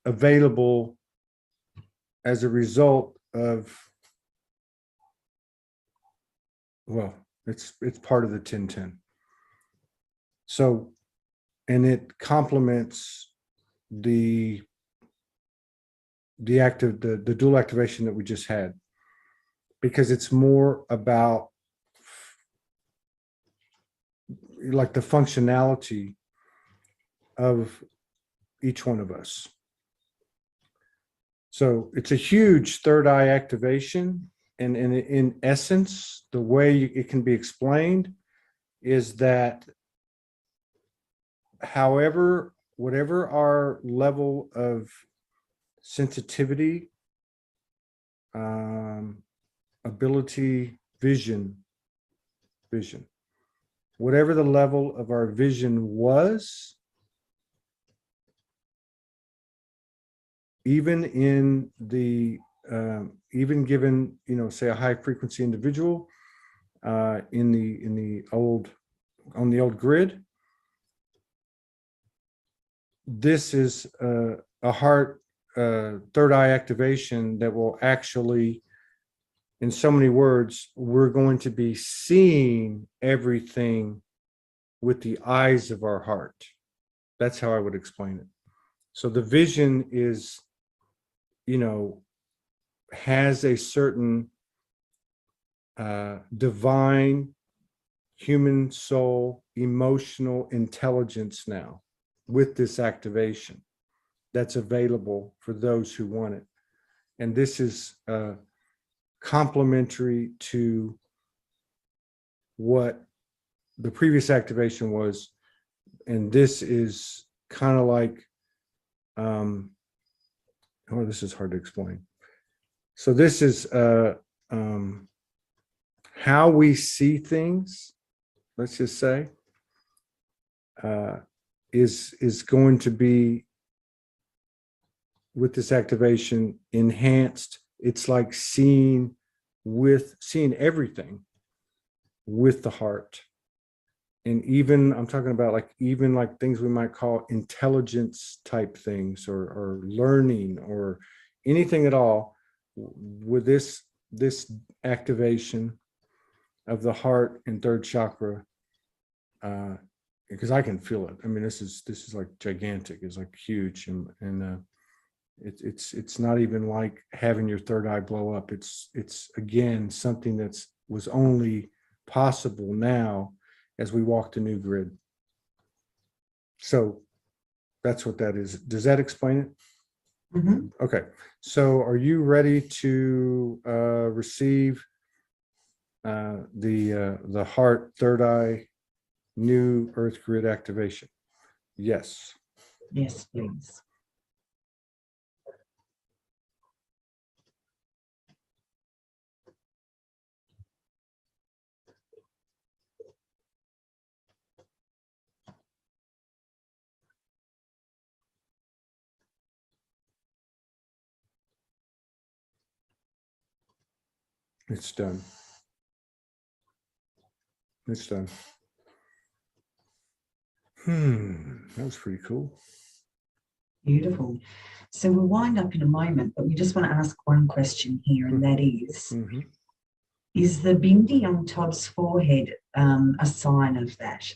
available as a result of, well, it's part of the 1010. So, and it complements the dual activation that we just had, because it's more about like the functionality of each one of us. So it's a huge third eye activation. And in essence, the way it can be explained is that whatever our level of sensitivity, ability, vision, whatever the level of our vision was, even in the even given, say a high frequency individual on the old grid, this is a heart third eye activation that will actually, in so many words, we're going to be seeing everything with the eyes of our heart. That's how I would explain it. So the vision is, has a certain divine human soul, emotional intelligence now with this activation that's available for those who want it. And this is complementary to what the previous activation was. And this is kind of like, this is hard to explain. So this is how we see things, let's just say, is going to be with this activation enhanced. It's like seeing everything with the heart. And even I'm talking about even like things we might call intelligence type things, or learning, or anything at all, with this activation of the heart and third chakra, because I can feel it. I mean, this is like gigantic. It's like huge, and it's not even like having your third eye blow up. It's again something was only possible now as we walk the new grid. So that's what that is. Does that explain it? Mm-hmm. Okay. So are you ready to receive the heart, third eye, new earth grid activation? Yes. Yes, please. It's done. It's done. That was pretty cool. Beautiful. So we'll wind up in a moment, but we just want to ask one question here, and that is the bindi on Todd's forehead a sign of that?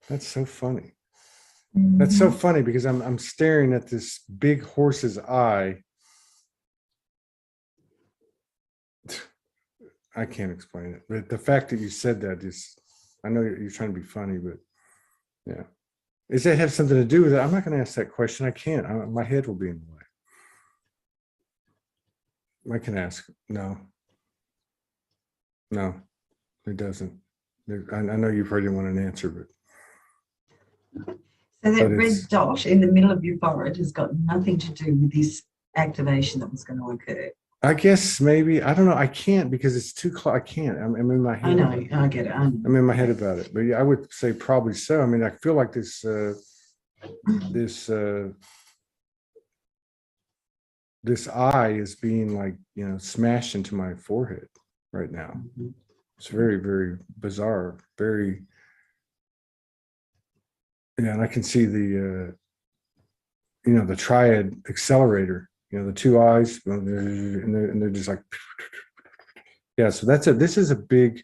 That's so funny. That's so funny because I'm staring at this big horse's eye. I can't explain it, but the fact that you said that is, I know you're trying to be funny, but yeah. Does that have something to do with it? I'm not going to ask that question. I can't. My head will be in the way. I can ask. No, it doesn't. I know you probably didn't want an answer, but. So that red dot in the middle of your forehead has got nothing to do with this activation that was going to occur. I guess maybe, I don't know. I can't because it's too close. I can't. I'm in my head. I know. I get it. I'm in my head about it. But yeah, I would say probably so. I mean, I feel like this eye is being like, smashed into my forehead right now. It's very, very bizarre. Very, yeah. And I can see the triad accelerator, the two eyes, and they're just like, yeah. So this is a big,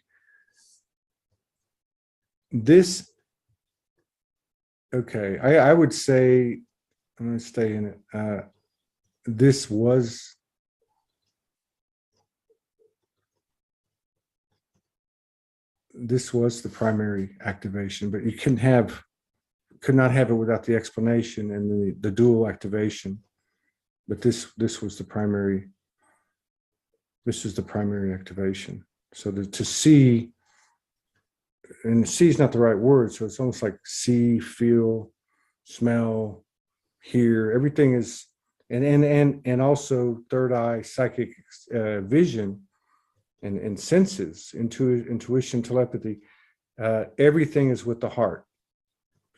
okay. I would say, I'm going to stay in it. This was the primary activation, but you could not have it without the explanation and the dual activation. But this was the primary. This is the primary activation. So to see, and see is not the right word. So it's almost like see, feel, smell, hear. Everything is, and also third eye, psychic vision, and senses, intuition, telepathy. Everything is with the heart.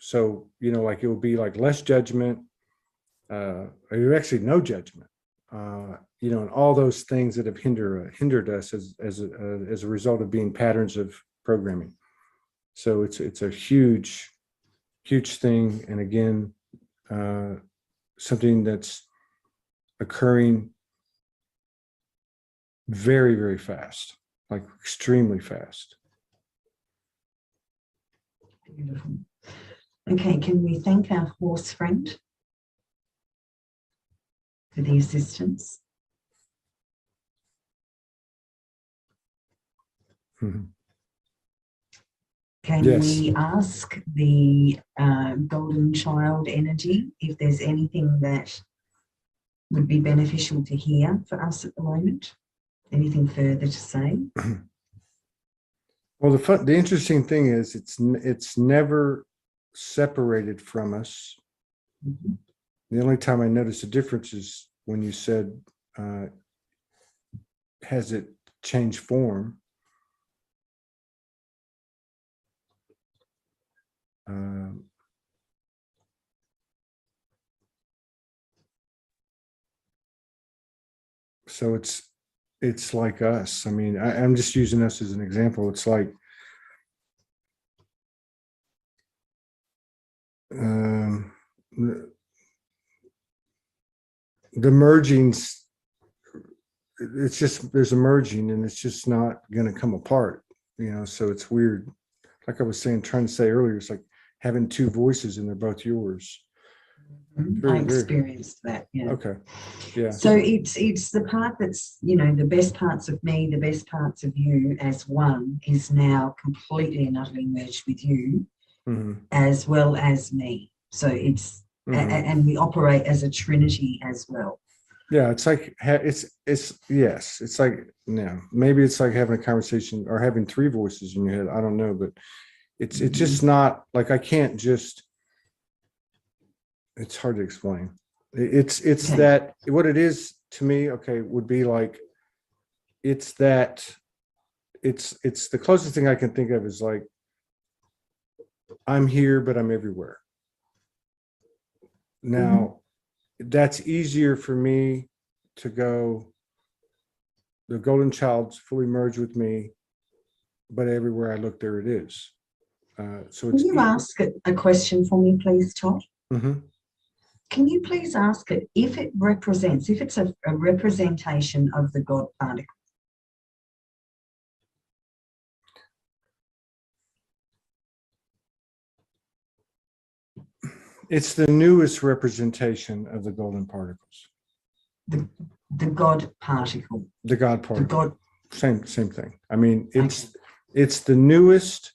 So like it will be like less judgment, or actually no judgment. And all those things that have hindered us as a result of being patterns of programming. So it's a huge thing, and again, something that's occurring very, very fast, like extremely fast. Beautiful. Okay, can we thank our horse friend for the assistance? Can we ask the golden child energy if there's anything that would be beneficial to hear for us at the moment? Anything further to say? Well, the interesting thing is it's never separated from us. The only time I noticed a difference is when you said, has it changed form? So it's like us. I mean, I'm just using us as an example. It's like the mergings. It's just there's a merging, and it's just not going to come apart. So it's weird. Like I was trying to say earlier, it's like having two voices, and they're both yours. I experienced that. Yeah. Okay. Yeah. So it's the part that's, the best parts of me, the best parts of you as one is now completely and utterly merged with you, as well as me. So it's and we operate as a trinity as well. Yeah, it's like yes, it's like maybe it's like having a conversation or having three voices in your head. I don't know, but it's just not like I can't just. It's hard to explain. It's okay. That what it is to me. Okay, would be like it's that it's the closest thing I can think of is like I'm here, but I'm everywhere. Now. That's easier for me to go. The golden child's fully merged with me, but everywhere I look, there it is. So it's. Can you ask a question for me, please, Todd? Mm-hmm. Can you please ask it if it's a representation of the God particle? It's the newest representation of the golden particles. The God particle. The God particle. The God. Same thing. I mean, it's the newest.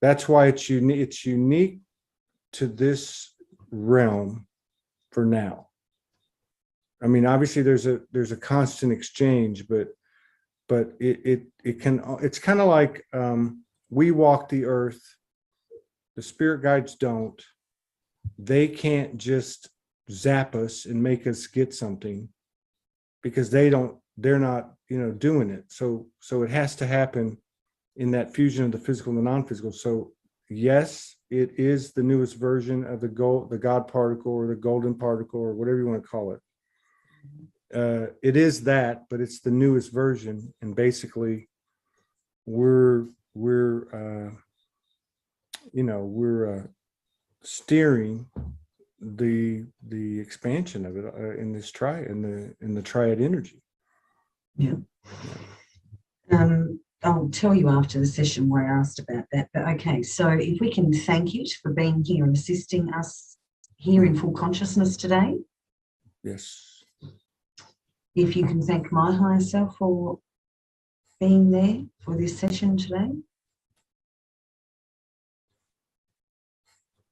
That's why it's unique. It's unique to this realm for now. I mean, obviously there's a constant exchange, but it's kind of like we walk the earth. The spirit guides don't. They can't just zap us and make us get something because they're not doing it. So it has to happen in that fusion of the physical and the non-physical. So yes, it is the newest version of the God particle or the golden particle or whatever you want to call it. It is that, but it's the newest version, and basically we're steering the expansion of it in the triad energy. Yeah. I'll tell you after the session where I asked about that. But okay, so if we can thank it for being here and assisting us here in full consciousness today. Yes. If you can thank my higher self for being there for this session today.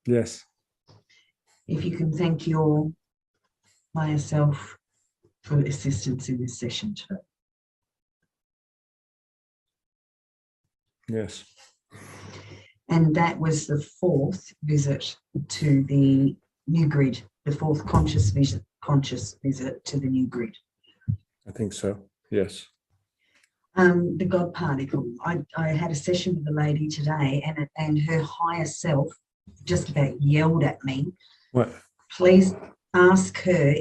Yes. If you can thank your higher self for assistance in this session today. Yes. And that was the fourth visit to the new grid, the fourth conscious visit to the new grid. I think so. Yes. The God particle. I had a session with a lady today, and her higher self just about yelled at me. What? Please ask her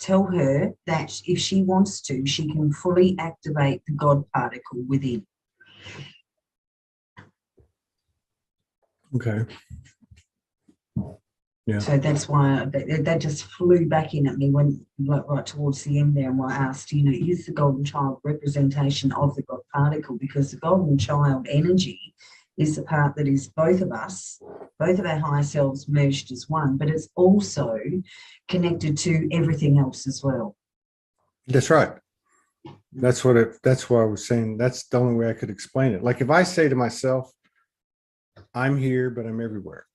tell her that if she wants to, she can fully activate the God particle within. Okay. Yeah. So that's why that just flew back in at me when right towards the end there, and I asked, is the golden child representation of the God particle? Because the golden child energy is the part that is both of us, both of our higher selves merged as one, but it's also connected to everything else as well. That's right. That's why I was saying that's the only way I could explain it. Like if I say to myself, I'm here, but I'm everywhere.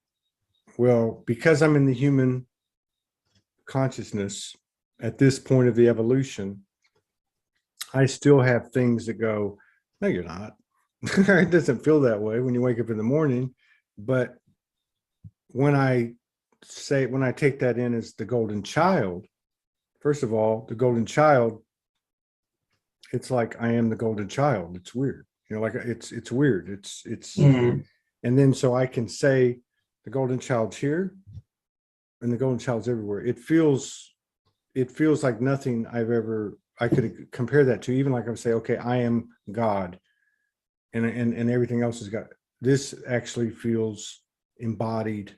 Well, because I'm in the human consciousness at this point of the evolution, I still have things that go, no, you're not. It doesn't feel that way when you wake up in the morning. But when I take that in as the golden child, first of all, the golden child, it's like I am the golden child. It's weird. Like it's weird. It's yeah. And then so I can say the golden child's here and the golden child's everywhere. It feels like nothing I could compare that to. Even like I would say, okay, I am God, and everything else is God. This actually feels embodied.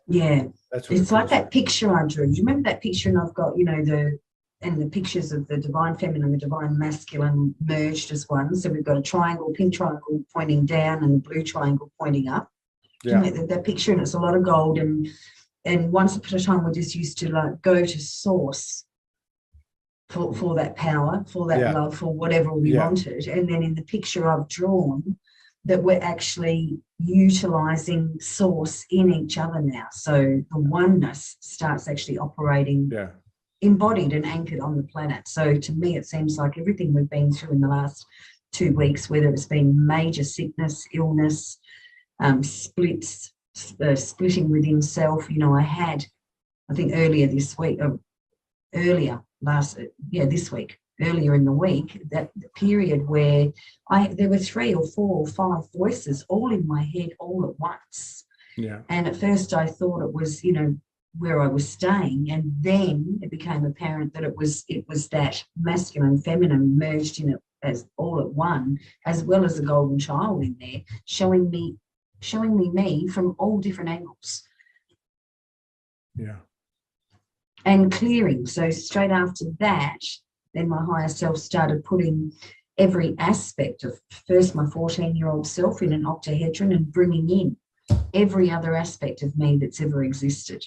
Yeah. That's what It's like that picture I drew. Do you remember that picture? And I've got, the pictures of the divine feminine and the divine masculine merged as one. So we've got a triangle, pink triangle pointing down and the blue triangle pointing up. Yeah. Do you know that picture? And it's a lot of gold. And once upon a time, we just used to like go to source for that power, for that love, for whatever we wanted. And then in the picture I've drawn, that we're actually utilizing source in each other now. So the oneness starts actually operating embodied and anchored on the planet. So to me, it seems like everything we've been through in the last 2 weeks, whether it's been major sickness, illness, splitting within self. I think earlier this week, earlier in the week, that period where there were 3 or 4 or 5 voices all in my head all at once. Yeah. And at first I thought it was, where I was staying. And then it became apparent that it was that masculine, feminine merged in it as all at one, as well as a golden child in there, showing me me from all different angles. Yeah. And clearing. So straight after that, then my higher self started putting every aspect of first my 14-year-old self in an octahedron and bringing in every other aspect of me that's ever existed.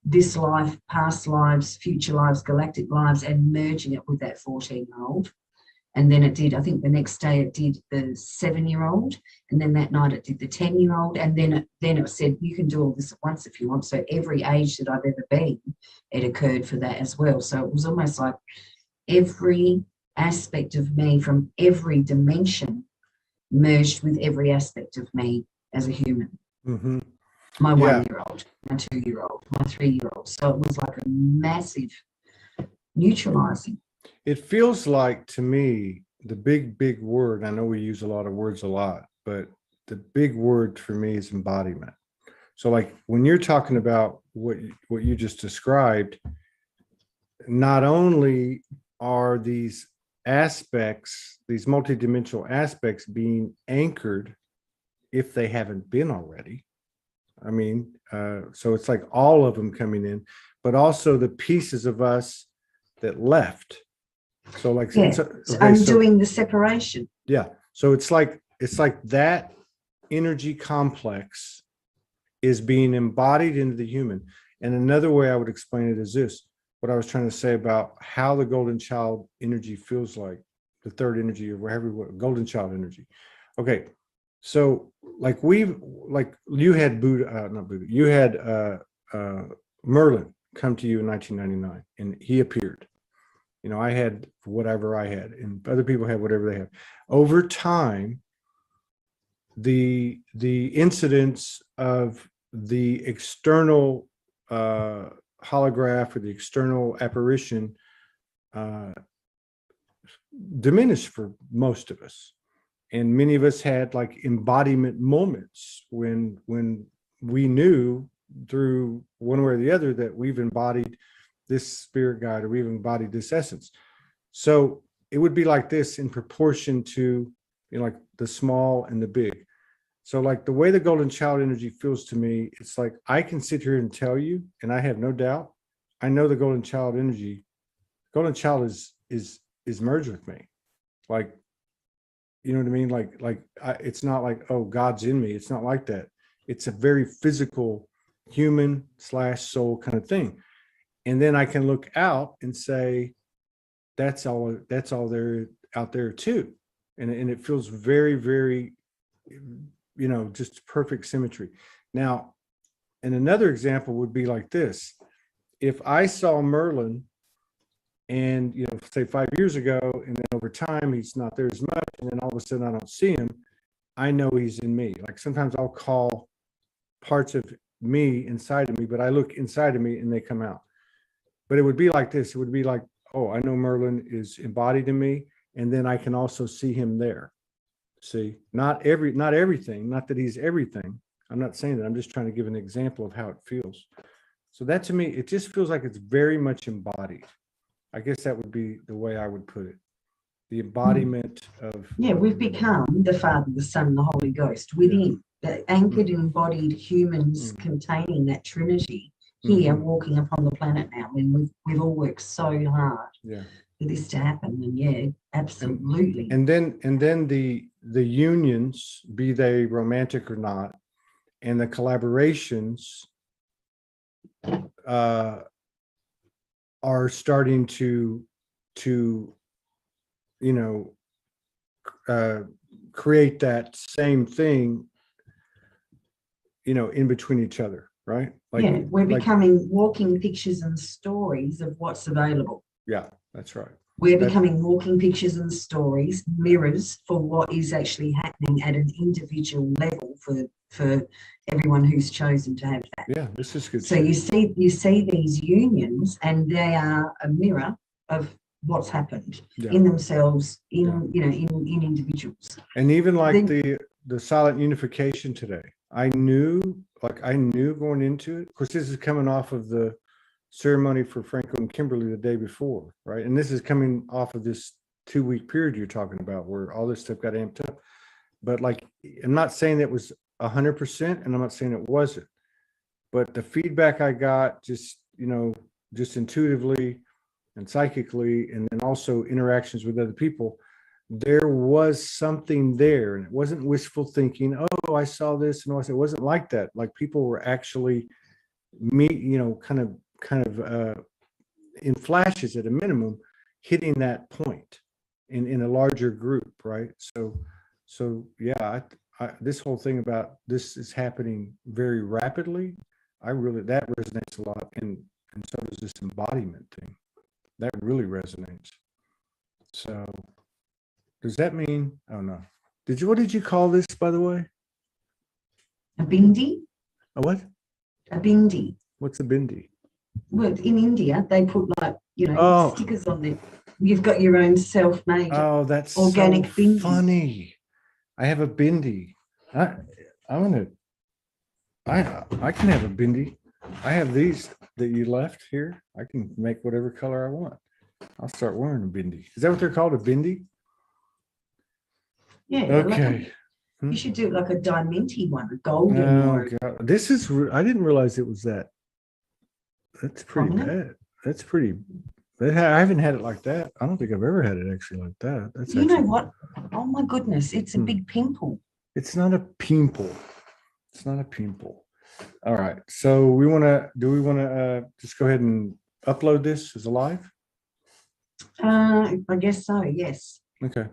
This life, past lives, future lives, galactic lives, and merging it with that 14-year-old. And then it did, I think the next day it did the 7-year-old. And then that night it did the 10-year-old. And then it said, you can do all this at once if you want. So every age that I've ever been, it occurred for that as well. So it was almost like every aspect of me from every dimension merged with every aspect of me as a human. Mm-hmm. My 1-year-old, my 2-year-old, my 3-year-old. So it was like a massive neutralizing. It feels like to me, the big word, I know we use a lot of words a lot, but the big word for me is embodiment. So like when you're talking about what you just described, not only are these aspects, these multidimensional aspects being anchored if they haven't been already. I mean, so it's like all of them coming in, but also the pieces of us that left. So like, undoing the separation. Yeah. So it's like that energy complex is being embodied into the human. And another way I would explain it is this, what I was trying to say about how the golden child energy feels like, the third energy or wherever, golden child energy. Okay. So like you had you had Merlin come to you in 1999 and he appeared. I had whatever I had and other people had whatever they had. Over time, the incidence of the external holograph or the external apparition diminished for most of us. And many of us had like embodiment moments when we knew through one way or the other that we've embodied this spirit guide or we've embodied this essence. So it would be like this in proportion to like the small and the big. So like the way the golden child energy feels to me, it's like I can sit here and tell you, and I have no doubt, I know the golden child energy, golden child is merged with me. Like, you know what I mean? It's not like, oh, God's in me. It's not like that. It's a very physical human/soul kind of thing. And then I can look out and say, that's all there out there too. And it feels very, very, just perfect symmetry. Now, and another example would be like this. If I saw Merlin and, say 5 years ago, and then over time, he's not there as much. And then all of a sudden I don't see him. I know he's in me. Like sometimes I'll call parts of me inside of me, but I look inside of me and they come out. But it would be like this. It would be like, oh, I know Merlin is embodied in me. And then I can also see him there. See, not everything, not that he's everything. I'm not saying that. I'm just trying to give an example of how it feels. So that to me, it just feels like it's very much embodied. I guess that would be the way I would put it. The embodiment of. Yeah, we've become the Father, the Son, and the Holy Ghost within, the anchored, embodied humans containing that Trinity here, walking upon the planet now. I mean, we've all worked so hard for this to happen, and yeah, absolutely. And then the unions, be they romantic or not, and the collaborations are starting to create that same thing, in between each other, right? Like, we're becoming walking pictures and stories of what's available. Yeah, that's right. We're becoming walking pictures and stories, mirrors for what is actually happening at an individual level for everyone who's chosen to have that. Yeah, this is good. So you see these unions, and they are a mirror of what's happened in themselves, in individuals. And even like the silent unification today, I knew going into it. Of course, this is coming off of the ceremony for Franco and Kimberly the day before, right? And this is coming off of this 2-week period you're talking about, where all this stuff got amped up. But like, I'm not saying it was 100%, and I'm not saying it wasn't. But the feedback I got, just intuitively and psychically, and then also interactions with other people, there was something there, and it wasn't wishful thinking. Oh, I saw this, and it wasn't like that. Like, people were actually kind of in flashes at a minimum, hitting that point in a larger group, right? So yeah, this whole thing about this is happening very rapidly. That resonates a lot, and so does this embodiment thing. That really resonates. So does that mean, I don't know. What did you call this, by the way? A bindi. A what? A bindi. What's a bindi? Well, in India, they put stickers on there. You've got your own self-made. Oh, that's organic so bindi. Funny. I have a bindi. I can have a bindi. I have these that you left here. I can make whatever color I want. I'll start wearing a bindi. Is that what they're called, a bindi? Yeah. Okay. You should do it like a diamante one, a golden. Oh, God. I didn't realize it was that. That's pretty bad. That's pretty. I haven't had it like that. I don't think I've ever had it actually like that. That's you know what? Oh my goodness, it's a big pimple. It's not a pimple. It's not a pimple. All right. So do we want to just go ahead and upload this as a live? I guess so, yes. Okay.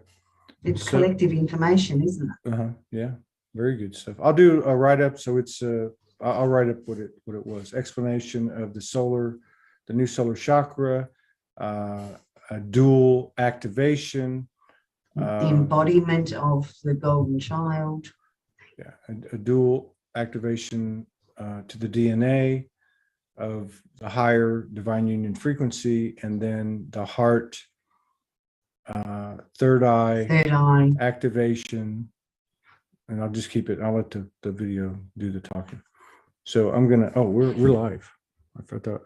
It's collective information, isn't it? Yeah. Very good stuff. I'll do a write-up. So it's I'll write up what it was. Explanation of the new solar chakra, a dual activation. The embodiment of the golden child. Yeah, a dual activation to the DNA of the higher divine union frequency, and then the heart, third eye activation. And I'll just keep it. I'll let the video do the talking. So I'm gonna. Oh, we're live.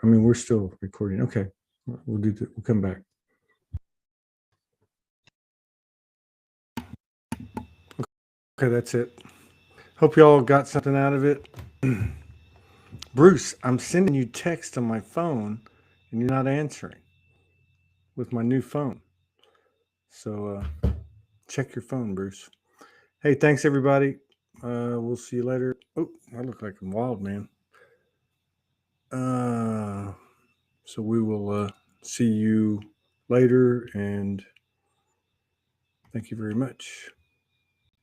We're still recording. Okay, we'll come back. Okay, that's it. Hope y'all got something out of it. Bruce, I'm sending you text on my phone, and you're not answering with my new phone. So check your phone, Bruce. Hey, thanks everybody. We'll see you later. Oh, I look like I'm wild, man. So we will see you later, and thank you very much.